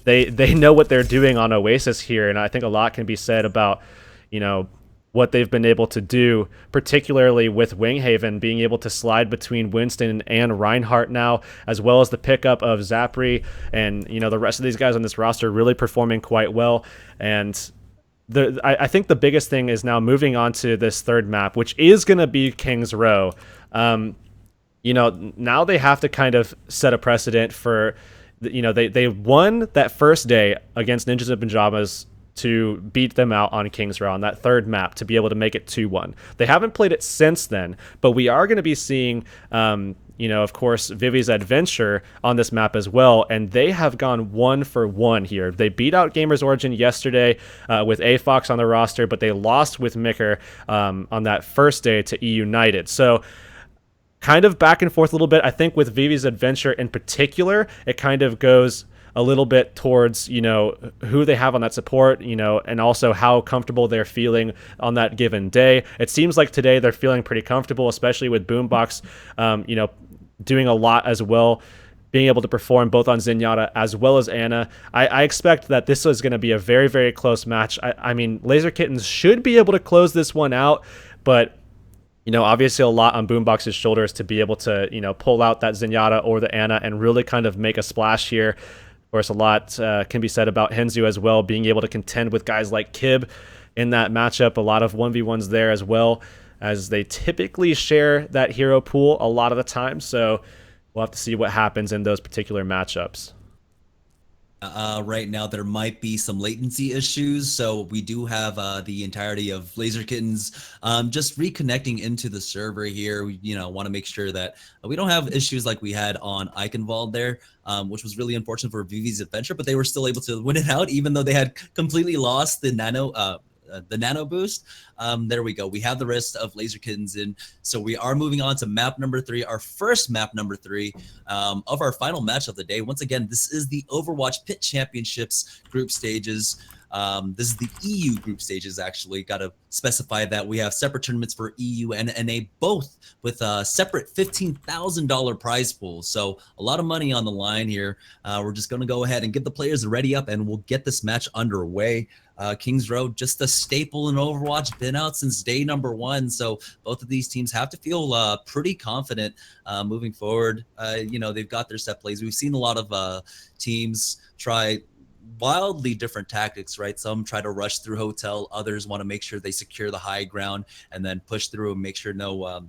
they know what they're doing on Oasis here, and I think a lot can be said about, you know, what they've been able to do, particularly with Winghaven being able to slide between Winston and Reinhardt now, as well as the pickup of Zapri, and, you know, the rest of these guys on this roster really performing quite well. And I think the biggest thing is now moving on to this third map, which is going to be King's Row. You know, now they have to kind of set a precedent for, you know, they won that first day against Ninjas in Pajamas to beat them out on King's Row on that third map to be able to make it 2-1. They haven't played it since then, but we are going to be seeing, you know, of course, Vivi's Adventure on this map as well, and they have gone 1-for-1 here. They beat out Gamers Origin yesterday with AFox on the roster, but they lost with Micker on that first day to E United. So kind of back and forth a little bit. I think with Vivi's Adventure in particular, it kind of goes a little bit towards, you know, who they have on that support, you know, and also how comfortable they're feeling on that given day. It seems like today they're feeling pretty comfortable, especially with Boombox, you know, doing a lot as well, being able to perform both on Zenyatta as well as Ana. I expect that this is going to be a very, very close match. I mean, Laser Kittens should be able to close this one out, but, you know, obviously a lot on Boombox's shoulders to be able to, you know, pull out that Zenyatta or the Ana and really kind of make a splash here. Of course, a lot can be said about Henzu as well, being able to contend with guys like Kib in that matchup. A lot of 1v1s there as well, as they typically share that hero pool a lot of the time. So we'll have to see what happens in those particular matchups. Right now there might be some latency issues, so we do have the entirety of Laser Kittens just reconnecting into the server here. We, you know, want to make sure that we don't have issues like we had on Eichenwald there, which was really unfortunate for Vivi's Adventure, but they were still able to win it out even though they had completely lost the nano boost. There we go. We have the rest of Laser Kittens in. So we are moving on to map number 3, our first map number 3 of our final match of the day. Once again, this is the Overwatch PIT Championships group stages. This is the EU group stages, actually. Got to specify that we have separate tournaments for EU and NA, both with separate $15,000 prize pools. So a lot of money on the line here. We're just going to go ahead and get the players ready up, and we'll get this match underway. Kings Row, just a staple in Overwatch, been out since day number 1. So both of these teams have to feel pretty confident moving forward. You know, they've got their set plays. We've seen a lot of teams try wildly different tactics, right? Some try to rush through hotel, others want to make sure they secure the high ground and then push through and make sure no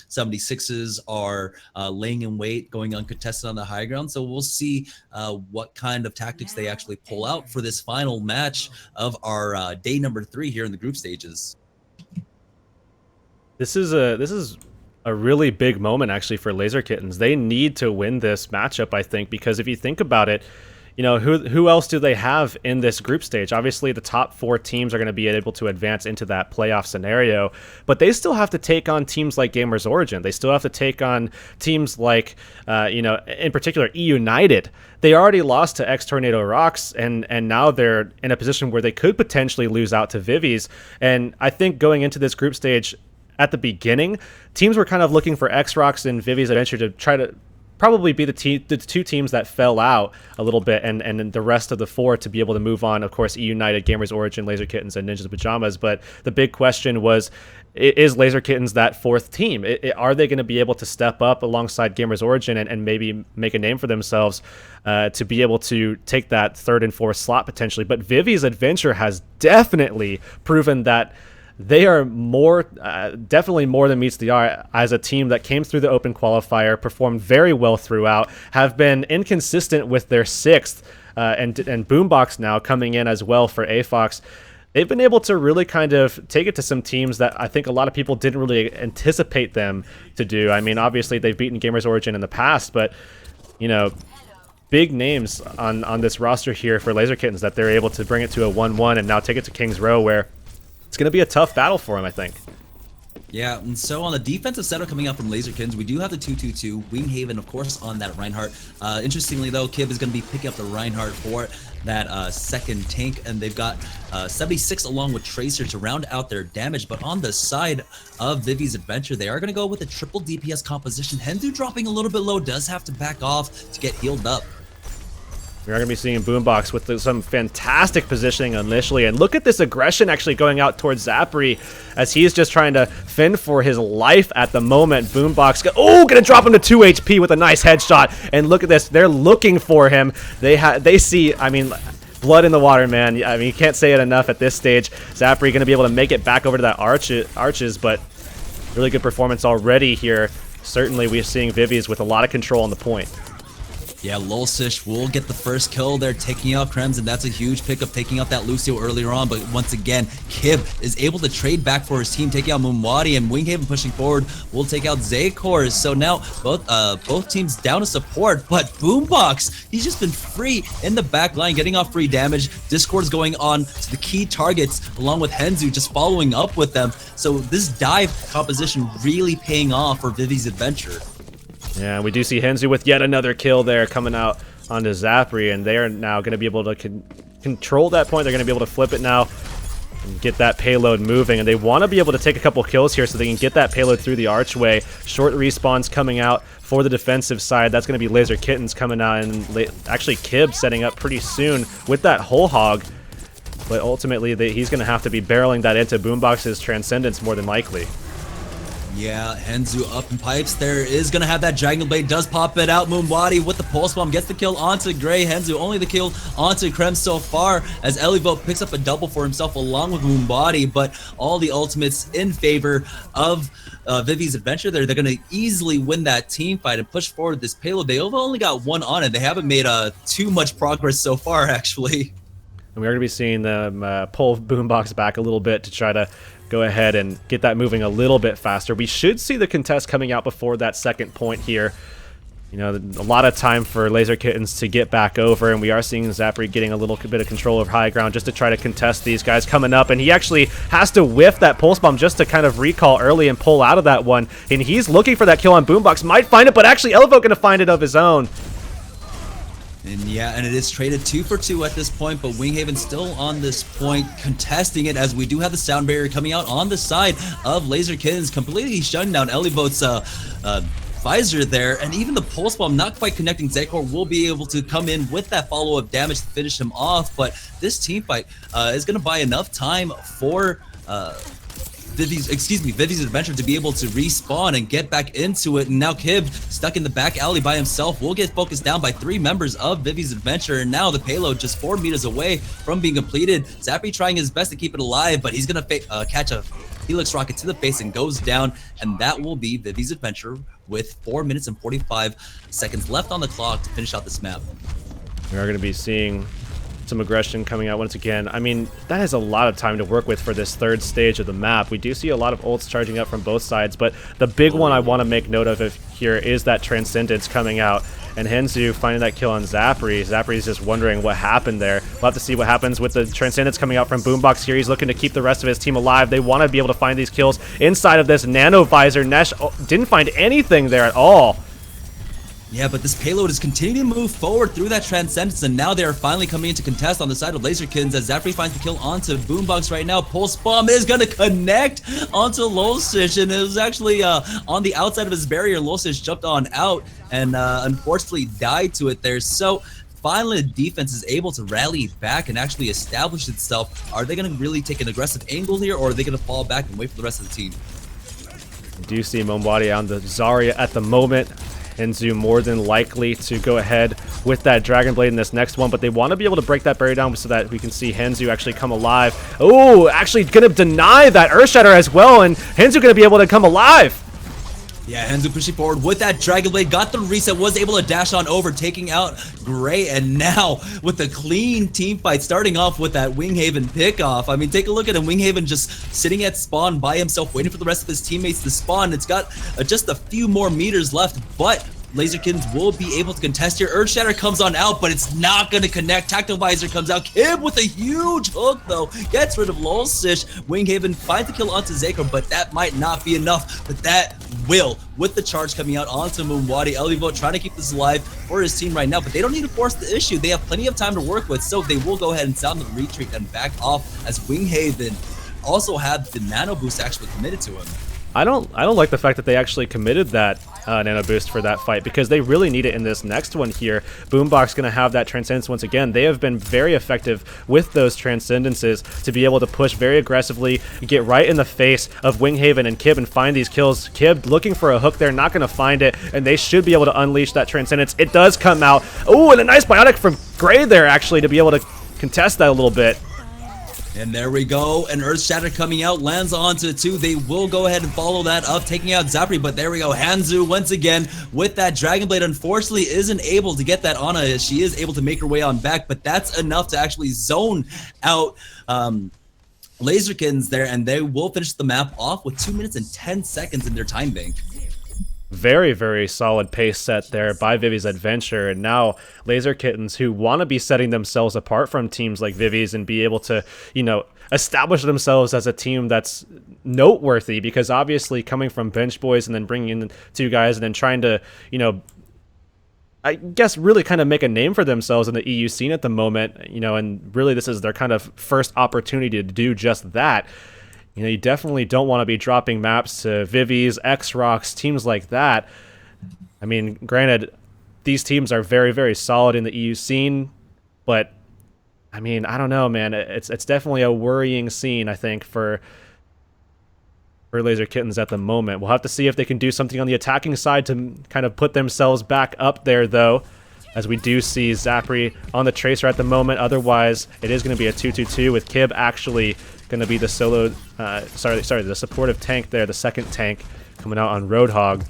76s are laying in wait, going uncontested on the high ground. So we'll see what kind of tactics they actually pull out for this final match of our day number 3 here in the group stages. This is a really big moment actually for Laser Kittens. They need to win this matchup, I think, because if you think about it, you know, who else do they have in this group stage? Obviously, the top 4 teams are going to be able to advance into that playoff scenario, but they still have to take on teams like Gamers Origin. They still have to take on teams like, you know, in particular, E United. They already lost to X Tornado Rocks, and now they're in a position where they could potentially lose out to Vivi's. And I think going into this group stage, at the beginning, teams were kind of looking for X-Rocks and Vivi's Adventure to try to probably be the two teams that fell out a little bit, and then the rest of the four to be able to move on. Of course, E United, Gamers Origin, Laser Kittens, and Ninjas Pajamas. But the big question was, is Laser Kittens that fourth team? Are they going to be able to step up alongside Gamers Origin and maybe make a name for themselves to be able to take that third and fourth slot potentially? But Vivi's Adventure has definitely proven that they are definitely more than meets the eye as a team that came through the open qualifier, performed very well throughout, have been inconsistent with their sixth, and Boombox now coming in as well for AFOX. They've been able to really kind of take it to some teams that I think a lot of people didn't really anticipate them to do. I mean, obviously they've beaten Gamers Origin in the past, but, you know, big names on this roster here for Laser Kittens that they're able to bring it to a 1-1 and now take it to King's Row, where it's going to be a tough battle for him, I think. Yeah, and so on the defensive setup coming out from Laser Kittens, we do have the 2-2-2, Winghaven, of course, on that Reinhardt. Interestingly, though, Kib is going to be picking up the Reinhardt for that second tank, and they've got 76 along with Tracer to round out their damage. But on the side of Vivi's Adventure, they are going to go with a triple DPS composition. Hendu dropping a little bit low, does have to back off to get healed up. We are going to be seeing Boombox with some fantastic positioning initially. And look at this aggression actually going out towards Zapri as he's just trying to fend for his life at the moment. Boombox, going to drop him to 2 HP with a nice headshot. And look at this. They're looking for him. They see, I mean, blood in the water, man. I mean, you can't say it enough at this stage. Zapri going to be able to make it back over to that arches, but really good performance already here. Certainly, we're seeing Vivi's with a lot of control on the point. Yeah, Lolsish will get the first kill there, taking out Krems, and that's a huge pickup, taking out that Lucio earlier on. But once again, Kib is able to trade back for his team, taking out Mumwadi, and Winghaven pushing forward will take out Zakor. So now both teams down to support, but Boombox, he's just been free in the back line, getting off free damage. Discord's going on to the key targets, along with Henzu just following up with them. So this dive composition really paying off for Vivi's Adventure. Yeah, we do see Henzu with yet another kill there coming out onto Zapri, and they are now going to be able to control that point. They're going to be able to flip it now and get that payload moving, and they want to be able to take a couple kills here so they can get that payload through the archway. Short respawns coming out for the defensive side. That's going to be Laser Kittens coming out, and actually Kib setting up pretty soon with that whole hog. But ultimately, he's going to have to be barreling that into Boombox's Transcendence more than likely. Yeah, Henzu up in pipes there, is going to have that Dragon Blade, does pop it out. Moonwadi with the Pulse Bomb gets the kill onto Gray. Henzu only the kill onto Krem so far, as Elivote picks up a double for himself along with Moonwadi, but all the ultimates in favor of Vivi's Adventure there. They're going to easily win that team fight and push forward this payload. They've only got one on it. They haven't made too much progress so far, actually. And we're going to be seeing them pull Boombox back a little bit to try to go ahead and get that moving a little bit faster. We should see the contest coming out before that second point here. You know, a lot of time for Laser Kittens to get back over, and we are seeing Zapri getting a little bit of control over high ground just to try to contest these guys coming up, and he actually has to whiff that Pulse Bomb just to kind of recall early and pull out of that one, and he's looking for that kill on Boombox, might find it, but actually Elivote going to find it of his own. And yeah, and it is traded 2 for 2 at this point, but Winghaven still on this point, contesting it, as we do have the sound barrier coming out on the side of Laser Kittens, completely shutting down Elivote's visor there, and even the Pulse Bomb not quite connecting. Zakor will be able to come in with that follow-up damage to finish him off, but this team fight is going to buy enough time for Vivi's Adventure to be able to respawn and get back into it. And now Kib, stuck in the back alley by himself, will get focused down by 3 members of Vivi's Adventure, and now the payload just 4 meters away from being completed. Zapri trying his best to keep it alive, but he's gonna catch a Helix rocket to the face and goes down, and that will be Vivi's Adventure with 4 minutes and 45 seconds left on the clock to finish out this map. We are going to be seeing some aggression coming out once again. I mean, that is a lot of time to work with for this third stage of the map. We do see a lot of ults charging up from both sides, but the big one I want to make note of here is that Transcendence coming out, and Henzu finding that kill on Zapri. Zapri's just wondering what happened there. We'll have to see what happens with the Transcendence coming out from Boombox here. He's looking to keep the rest of his team alive. They want to be able to find these kills inside of this Nano Visor. Nesh didn't find anything there at all. Yeah, but this payload is continuing to move forward through that Transcendence, and now they are finally coming into contest on the side of Laserkins as Zafri finds the kill onto Boombox right now. Pulse Bomb is going to connect onto Lolsish, and it was actually on the outside of his barrier. Lolsish jumped on out and unfortunately died to it there. So finally, the defense is able to rally back and actually establish itself. Are they going to really take an aggressive angle here, or are they going to fall back and wait for the rest of the team? We do see Mombadi on the Zarya at the moment. Henzu more than likely to go ahead with that Dragon Blade in this next one, but they want to be able to break that barrier down so that we can see Henzu actually come alive. Oh, actually going to deny that Earthshatter as well, and Henzu going to be able to come alive. Yeah, Henzu pushing forward with that Dragon Blade, got the reset, was able to dash on over, taking out Gray, and now with a clean team fight, starting off with that Winghaven pickoff. I mean, take a look at him. Winghaven just sitting at spawn by himself, waiting for the rest of his teammates to spawn. It's got just a few more meters left, but Laserkins will be able to contest here. Earthshatter comes on out, but it's not going to connect. Tactovisor comes out. Kib with a huge hook, though, gets rid of Lolsish. Winghaven finds the kill onto Zakor, but that might not be enough. But that will, with the charge coming out onto Moonwadi. Elvivo trying to keep this alive for his team right now, but they don't need to force the issue. They have plenty of time to work with, so they will go ahead and sound the retreat and back off as Winghaven also have the nano boost actually committed to him. I don't like the fact that they actually committed that nano boost for that fight, because they really need it in this next one here. Boombox going to have that Transcendence once again. They have been very effective with those Transcendences to be able to push very aggressively, get right in the face of Winghaven and Kib and find these kills. Kib looking for a hook there, not going to find it, and they should be able to unleash that Transcendence. It does come out. Oh, and a nice biotic from Gray there actually to be able to contest that a little bit. And there we go, and Earthshatter coming out, lands onto 2. They will go ahead and follow that up, taking out Zapri, but there we go. Hanzu once again with that Dragon Blade, unfortunately isn't able to get that on her. She is able to make her way on back, but that's enough to actually zone out Laserkins there, and they will finish the map off with 2 minutes and 10 seconds in their time bank. Very, very solid pace set there by Vivi's Adventure, and now Laser Kittens, who want to be setting themselves apart from teams like Vivi's and be able to, you know, establish themselves as a team that's noteworthy, because obviously coming from bench boys and then bringing in 2 guys and then trying to, you know, I guess really kind of make a name for themselves in the EU scene at the moment, you know, and really this is their kind of first opportunity to do just that. You know, you definitely don't want to be dropping maps to Vivi's, X-Rocks, teams like that. I mean, granted, these teams are very, very solid in the EU scene, but I mean, I don't know, man. It's definitely a worrying scene, I think, for Laser Kittens at the moment. We'll have to see if they can do something on the attacking side to kind of put themselves back up there, though, as we do see Zapri on the Tracer at the moment. Otherwise, it is going to be a 2-2-2 with Kib actually going to be the solo, the supportive tank there, the second tank coming out on Roadhog.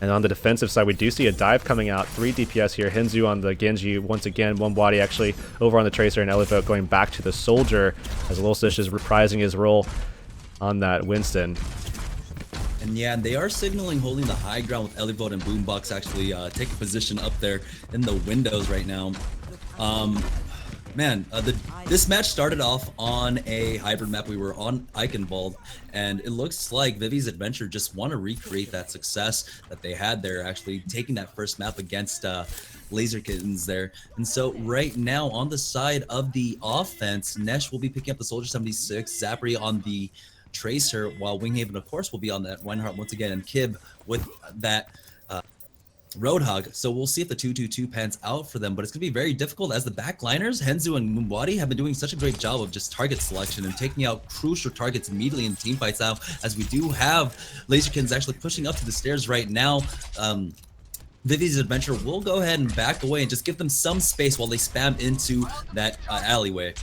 And on the defensive side, we do see a dive coming out, 3 DPS here. Henzu on the Genji once again, Mombadi actually over on the Tracer, and Elevote going back to the Soldier as Lolsish is reprising his role on that Winston. And yeah, they are signaling holding the high ground with Elevote and Boombox actually taking position up there in the windows right now. This match started off on a hybrid map. We were on Eichenwald, and it looks like Vivi's Adventure just want to recreate that success that they had there, actually taking that first map against Laser Kittens there. And so right now on the side of the offense, Nesh will be picking up the Soldier 76, Zapri on the Tracer, while Winghaven, of course, will be on that Reinhardt once again, and Kib with that Roadhog. So we'll see if the 2-2-2 pans out for them, but it's going to be very difficult as the backliners, Henzu and Moonwadi, have been doing such a great job of just target selection and taking out crucial targets immediately in team fights now, as we do have Laserkins actually pushing up to the stairs right now. Vivi's Adventure will go ahead and back away and just give them some space while they spam into that alleyway.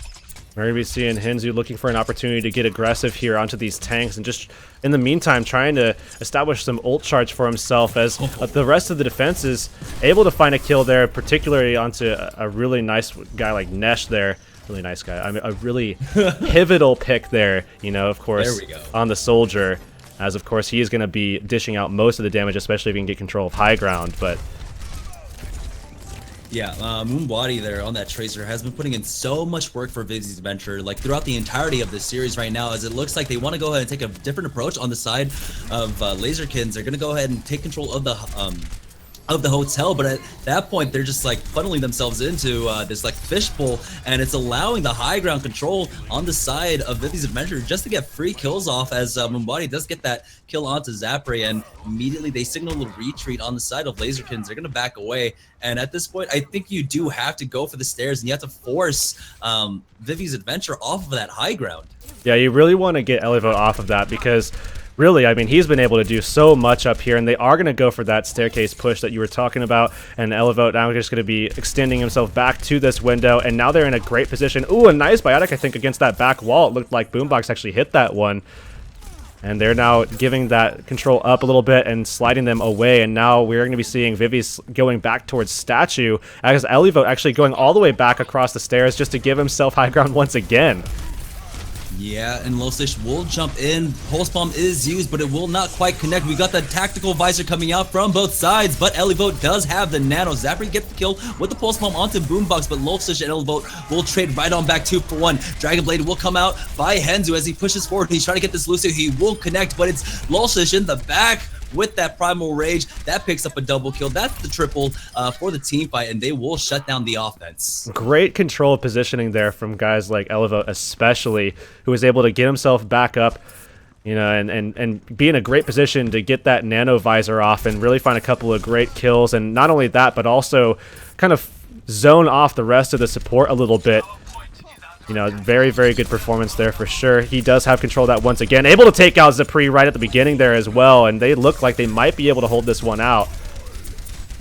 We're going to be seeing Henzu looking for an opportunity to get aggressive here onto these tanks, and just in the meantime trying to establish some ult charge for himself, as the rest of the defense is able to find a kill there, particularly onto a really nice guy like Nesh there. Really nice guy. I mean, a really pivotal pick there, you know, of course, on the Soldier, as of course he is going to be dishing out most of the damage, especially if he can get control of high ground. But yeah, Moonwadi there on that Tracer has been putting in so much work for Vivi's Adventure, like throughout the entirety of this series right now, as it looks like they want to go ahead and take a different approach on the side of Laserkins. They're going to go ahead and take control of the of the hotel, but at that point they're just like funneling themselves into this like fishbowl, and it's allowing the high ground control on the side of Vivi's Adventure just to get free kills off, as Mumbadi does get that kill onto Zapri, and immediately they signal a retreat on the side of Laserkins. They're gonna back away, and at this point I think you do have to go for the stairs and you have to force Vivi's Adventure off of that high ground. Yeah, you really want to get Elevote off of that, because really, I mean, he's been able to do so much up here, and they are going to go for that staircase push that you were talking about, and Elevote now just going to be extending himself back to this window, and now they're in a great position. Ooh, a nice biotic, I think, against that back wall. It looked like Boombox actually hit that one, and they're now giving that control up a little bit and sliding them away, and now we're going to be seeing Vivi's going back towards Statue, as Elevote actually going all the way back across the stairs just to give himself high ground once again. Yeah, and Losish will jump in. Pulse Bomb is used, but it will not quite connect. We got the tactical visor coming out from both sides, but Elevote does have the nano. Zapri gets the kill with the Pulse Bomb onto Boombox, but Losish and Elevote will trade right on back 2-for-1. Dragon Blade will come out by Henzu as he pushes forward. He's trying to get this Lucio. He will connect, but it's Losish in the back with that Primal Rage. That picks up a double kill. That's the triple for the team fight, and they will shut down the offense. Great control of positioning there from guys like Elevote especially, who was able to get himself back up, you know, and be in a great position to get that nano visor off and really find a couple of great kills. And not only that, but also kind of zone off the rest of the support a little bit. You know, very, very good performance there for sure. He does have control of that once again. Able to take out Zapri right at the beginning there as well, and they look like they might be able to hold this one out.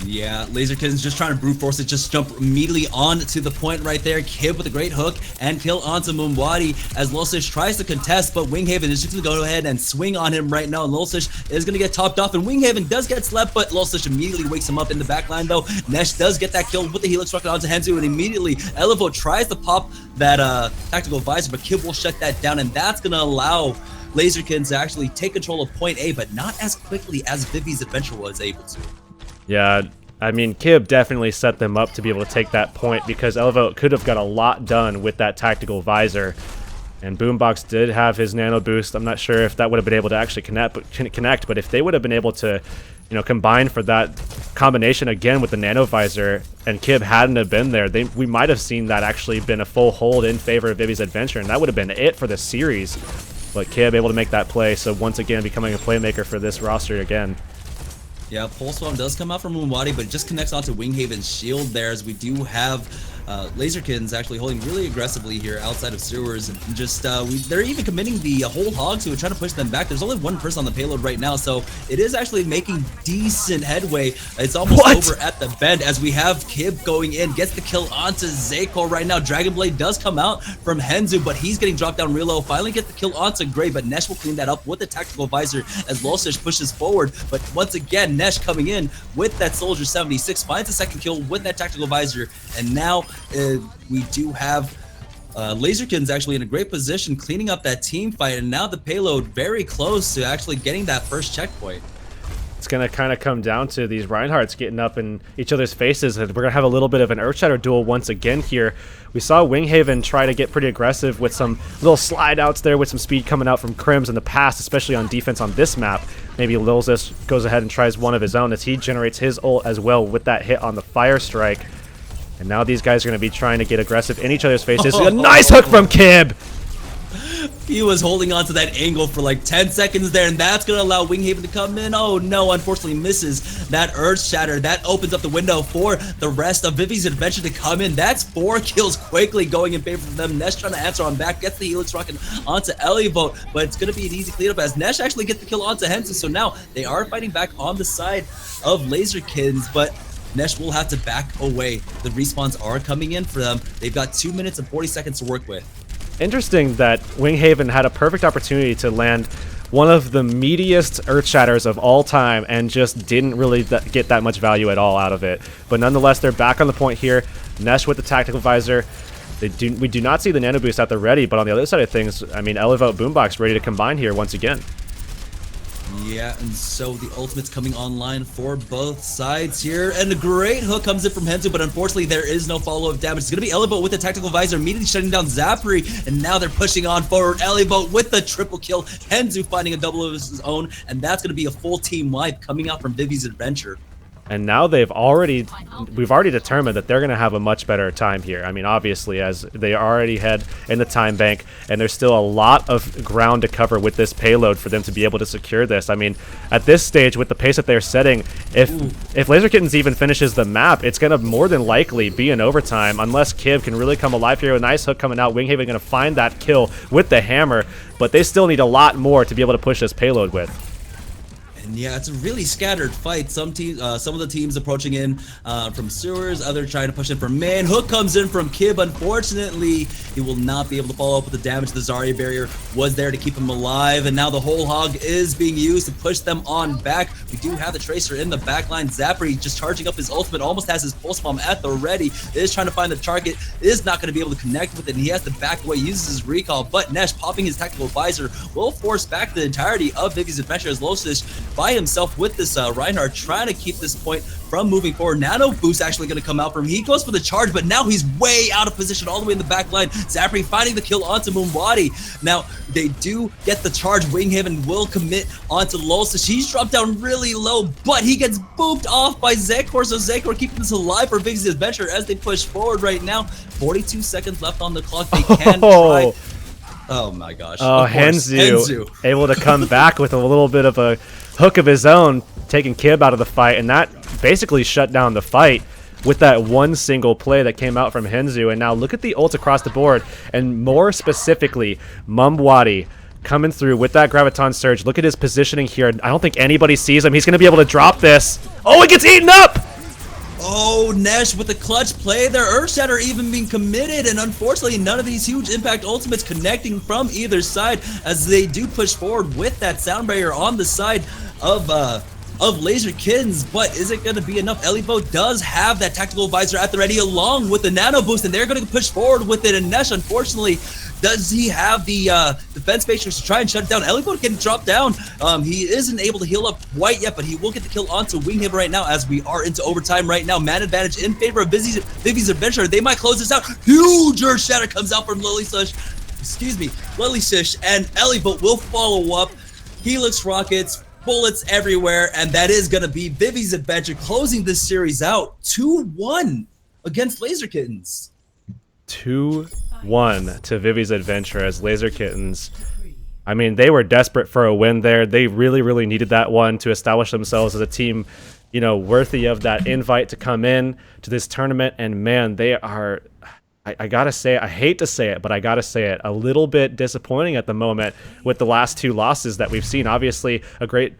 Yeah, Laserkins just trying to brute force it, just jump immediately on to the point right there. Kib with a great hook and kill onto Mumbadi as Losish tries to contest, but Winghaven is just going to go ahead and swing on him right now, and Losish is going to get topped off, and Winghaven does get slept, but Losish immediately wakes him up in the backline though. Nesh does get that kill with the Helix rocket onto Henzu, and immediately Elevote tries to pop that tactical visor, but Kib will shut that down, and that's going to allow Laserkins to actually take control of point A, but not as quickly as Vivi's Adventure was able to. Yeah, I mean, Kib definitely set them up to be able to take that point, because Elevote could have got a lot done with that tactical visor. And Boombox did have his nano boost. I'm not sure if that would have been able to actually connect, but if they would have been able to, you know, combine for that combination again with the nano visor, and Kib hadn't have been there, we might have seen that actually been a full hold in favor of Vivi's Adventure, and that would have been it for the series. But Kib able to make that play, so once again becoming a playmaker for this roster again. Yeah, Pulse Bomb does come out from Mumbadi, but it just connects onto Winghaven's shield there, as we do have Laserkins actually holding really aggressively here outside of sewers, and just they're even committing the whole hog to it, trying to push them back. There's only one person on the payload right now, so it is actually making decent headway. It's almost over at the bend, as we have Kib going in, gets the kill onto Zayko right now. Dragon Blade does come out from Henzu, but he's getting dropped down real low. Finally gets the kill onto Gray, but Nesh will clean that up with the tactical visor as Losish pushes forward. But once again, Nesh coming in with that Soldier 76, finds a second kill with that tactical visor, and now we do have Laserkins actually in a great position cleaning up that team fight, and now the payload very close to actually getting that first checkpoint. It's going to kind of come down to these Reinhardts getting up in each other's faces, and we're going to have a little bit of an Earthshatter duel once again here. We saw Winghaven try to get pretty aggressive with some little slide outs there with some speed coming out from Crims in the past, especially on defense on this map. Maybe Lilzis goes ahead and tries one of his own as he generates his ult as well with that hit on the Fire Strike. And now these guys are going to be trying to get aggressive in each other's faces. A nice hook from Kib! He was holding on to that angle for like 10 seconds there, and that's going to allow Winghaven to come in. Oh no, unfortunately misses that Earth Shatter. That opens up the window for the rest of Vivi's Adventure to come in. That's 4 kills quickly going in favor of them. Nesh trying to answer on back, gets the Helix rocket onto Elevote, but it's going to be an easy cleanup as Nesh actually gets the kill onto Henson. So now they are fighting back on the side of Laserkins, but Nesh will have to back away. The respawns are coming in for them. They've got 2 minutes and 40 seconds to work with. Interesting that Winghaven had a perfect opportunity to land one of the meatiest Earth Shatters of all time and just didn't really get that much value at all out of it. But nonetheless, they're back on the point here. Nesh with the tactical visor. We do not see the nano boost at the ready, but on the other side of things, I mean, Elevote Boombox ready to combine here once again. Yeah, and so the ultimate's coming online for both sides here, and a great hook comes in from Henzu, but unfortunately there is no follow-up damage. It's going to be Elevote with the tactical visor immediately shutting down Zapri, and now they're pushing on forward. Elevote with the triple kill, Henzu finding a double of his own, and that's going to be a full team wipe coming out from Vivi's Adventure. And now we've already determined that they're going to have a much better time here. I mean, obviously, as they already head in the time bank, and there's still a lot of ground to cover with this payload for them to be able to secure this. I mean, at this stage, with the pace that they're setting, if Laser Kittens even finishes the map, it's going to more than likely be an overtime, unless Kib can really come alive here. A nice hook coming out. Winghaven going to find that kill with the hammer, but they still need a lot more to be able to push this payload with. And yeah, it's a really scattered fight. Some teams, some of the teams approaching in from sewers, others trying to push in from main. Hook comes in from Kib. Unfortunately, he will not be able to follow up with the damage. The Zarya barrier was there to keep him alive, and now the whole hog is being used to push them on back. We do have the Tracer in the backline. Zapri just charging up his ultimate, almost has his pulse bomb at the ready. Is trying to find the target, is not going to be able to connect with it, and he has to back away, uses his recall, but Nesh popping his tactical visor will force back the entirety of Vivi's adventure as Losish by himself with this Reinhardt, trying to keep this point from moving forward. Nano Boost actually going to come out from him. He goes for the charge, but now he's way out of position all the way in the back line. Zapri finding the kill onto Mumbwadi. Now, they do get the charge. Winghaven will commit onto Losish. He's dropped down really low, but he gets booped off by Zekor, so Zekor keeping this alive for Vivi's adventure as they push forward right now. 42 seconds left on the clock. They can try. Oh my gosh. Oh, Henzu able to come back with a little bit of a hook of his own, taking Kib out of the fight, and that basically shut down the fight with that one single play that came out from Henzu. And now look at the ult across the board, and more specifically, Mumbwadi coming through with that Graviton Surge. Look at his positioning here. I don't think anybody sees him. He's going to be able to drop this. Oh, it gets eaten up! Oh, Nesh with the clutch play there. Earthshatter even being committed, and unfortunately none of these huge impact ultimates connecting from either side as they do push forward with that sound barrier on the side of Laser Kittens. But is it going to be enough? Elivo does have that tactical visor at the ready along with the nano boost, and they're going to push forward with it. And Nesh, unfortunately, does he have the defense matrix to try and shut it down? Elivo getting dropped down. He isn't able to heal up quite yet, but he will get the kill onto Winghaven right now as we are into overtime right now. Man advantage in favor of Vivi's adventure. They might close this out. Huge Earth Shatter comes out from Lilisish, and Elivo will follow up. Helix rockets, bullets everywhere, and that is going to be Vivi's adventure closing this series out 2-1 against Laser Kittens. 2-1 to Vivi's adventure as Laser Kittens. I mean, they were desperate for a win there. They really, really needed that one to establish themselves as a team, you know, worthy of that invite to come in to this tournament. And man, they are, I gotta say it, I hate to say it, but I gotta say it, a little bit disappointing at the moment with the last two losses that we've seen. Obviously, a great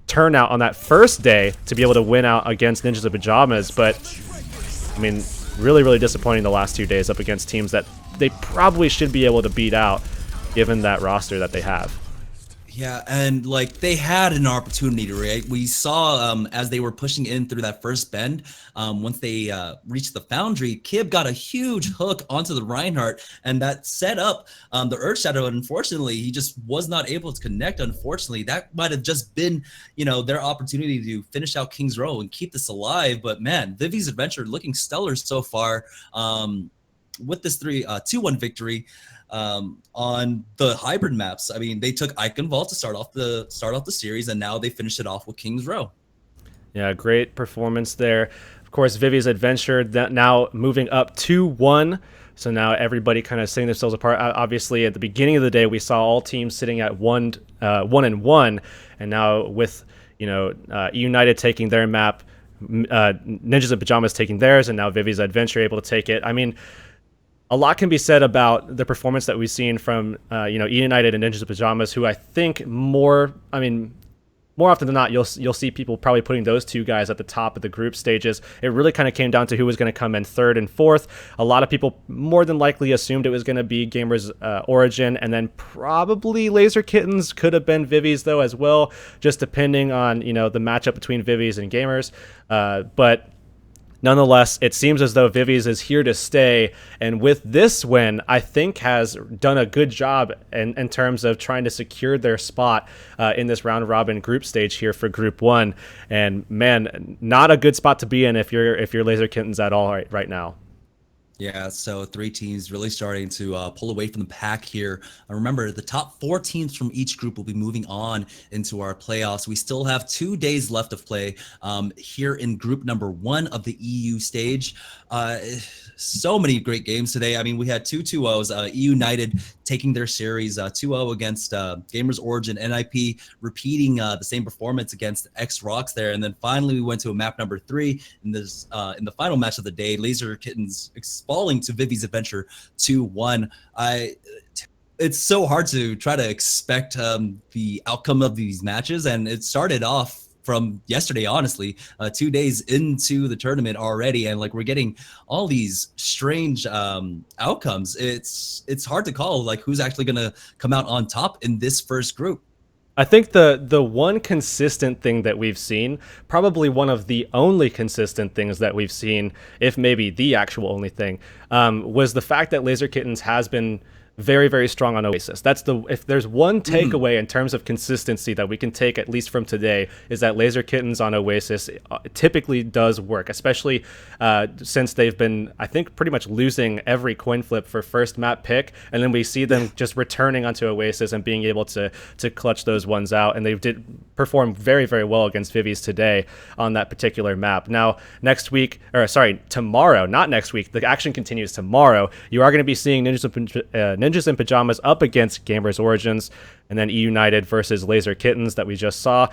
turnout on that first day to be able to win out against Ninjas of Pajamas, but I mean, really, really disappointing the last 2 days up against teams that they probably should be able to beat out given that roster that they have. Yeah, and like they had an opportunity to react. We saw as they were pushing in through that first bend, once they reached the foundry, Kib got a huge hook onto the Reinhardt, and that set up the Earth Shadow. Unfortunately, he just was not able to connect. Unfortunately, that might have just been, you know, their opportunity to finish out King's Row and keep this alive. But man, Vivi's adventure looking stellar so far with this 2-1 victory. On the hybrid maps. I mean, they took Eichenwald to start off the series, and now they finished it off with King's Row. Yeah, great performance there. Of course, Vivi's adventure now moving up 2-1. So now everybody kind of setting themselves apart. Obviously, at the beginning of the day, we saw all teams sitting at 1-1, and now with United taking their map, Ninjas in Pajamas taking theirs, and now Vivi's adventure able to take it. I mean, a lot can be said about the performance that we've seen from United and Ninjas in Pajamas, who I think more often than not, you'll see people probably putting those two guys at the top of the group stages. It really kind of came down to who was going to come in third and fourth. A lot of people more than likely assumed it was going to be Gamers Origin, and then probably Laser Kittens. Could have been Vivi's though as well, just depending on the matchup between Vivi's and Gamers. But nonetheless, it seems as though Vivi's is here to stay, and with this win, I think has done a good job in terms of trying to secure their spot in this round-robin group stage here for Group 1. And man, not a good spot to be in if you're Laser Kittens at all right now. Yeah, so three teams really starting to pull away from the pack here. Remember, the top four teams from each group will be moving on into our playoffs. We still have 2 days left of play here in group number one of the EU stage. So many great games today. I mean, we had two 2-0s. EU United taking their series 2-0 against Gamers Origin, NIP repeating the same performance against X Rocks there. And then finally, we went to a map number 3 in the final match of the day. Laser Kittens falling to Vivi's Adventure 2-1. It's so hard to try to expect the outcome of these matches, and it started off from yesterday, honestly, 2 days into the tournament already, and like we're getting all these strange outcomes. It's hard to call like who's actually gonna come out on top in this first group. I think the one consistent thing that we've seen, probably one of the only consistent things that we've seen, if maybe the actual only thing, was the fact that Laser Kittens has been very, very strong on Oasis. That's if there's one takeaway in terms of consistency that we can take at least from today, is that Laser Kittens on Oasis typically does work, especially since they've been, I think, pretty much losing every coin flip for first map pick, and then we see them just returning onto Oasis and being able to clutch those ones out, and they did perform very, very well against Vivi's today on that particular map. Now, tomorrow, not next week, the action continues tomorrow. You are going to be seeing Ninjas in Pajamas up against Gamers Origins, and then E United versus Laser Kittens that we just saw.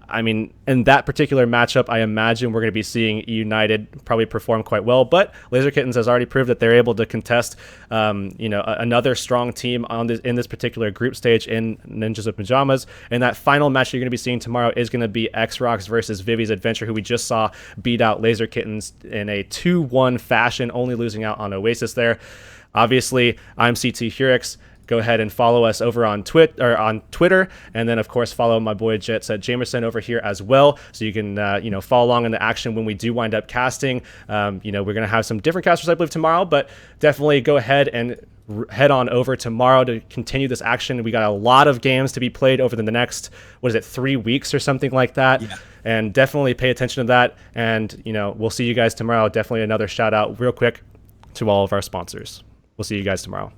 I mean, in that particular matchup, I imagine we're going to be seeing E United probably perform quite well, but Laser Kittens has already proved that they're able to contest, another strong team in this particular group stage in Ninjas in Pajamas. And that final match you're going to be seeing tomorrow is going to be X-Rocks versus Vivi's Adventure, who we just saw beat out Laser Kittens in a 2-1 fashion, only losing out on Oasis there. Obviously, I'm CT Hurix. Go ahead and follow us over on Twitter, and then of course follow my boy Jets at Jamerson over here as well, so you can follow along in the action when we do wind up casting. We're gonna have some different casters, I believe, tomorrow, but definitely go ahead and head on over tomorrow to continue this action. We got a lot of games to be played over the next 3 weeks or something like that. Yeah. And definitely pay attention to that. And we'll see you guys tomorrow. Definitely another shout out real quick to all of our sponsors. We'll see you guys tomorrow.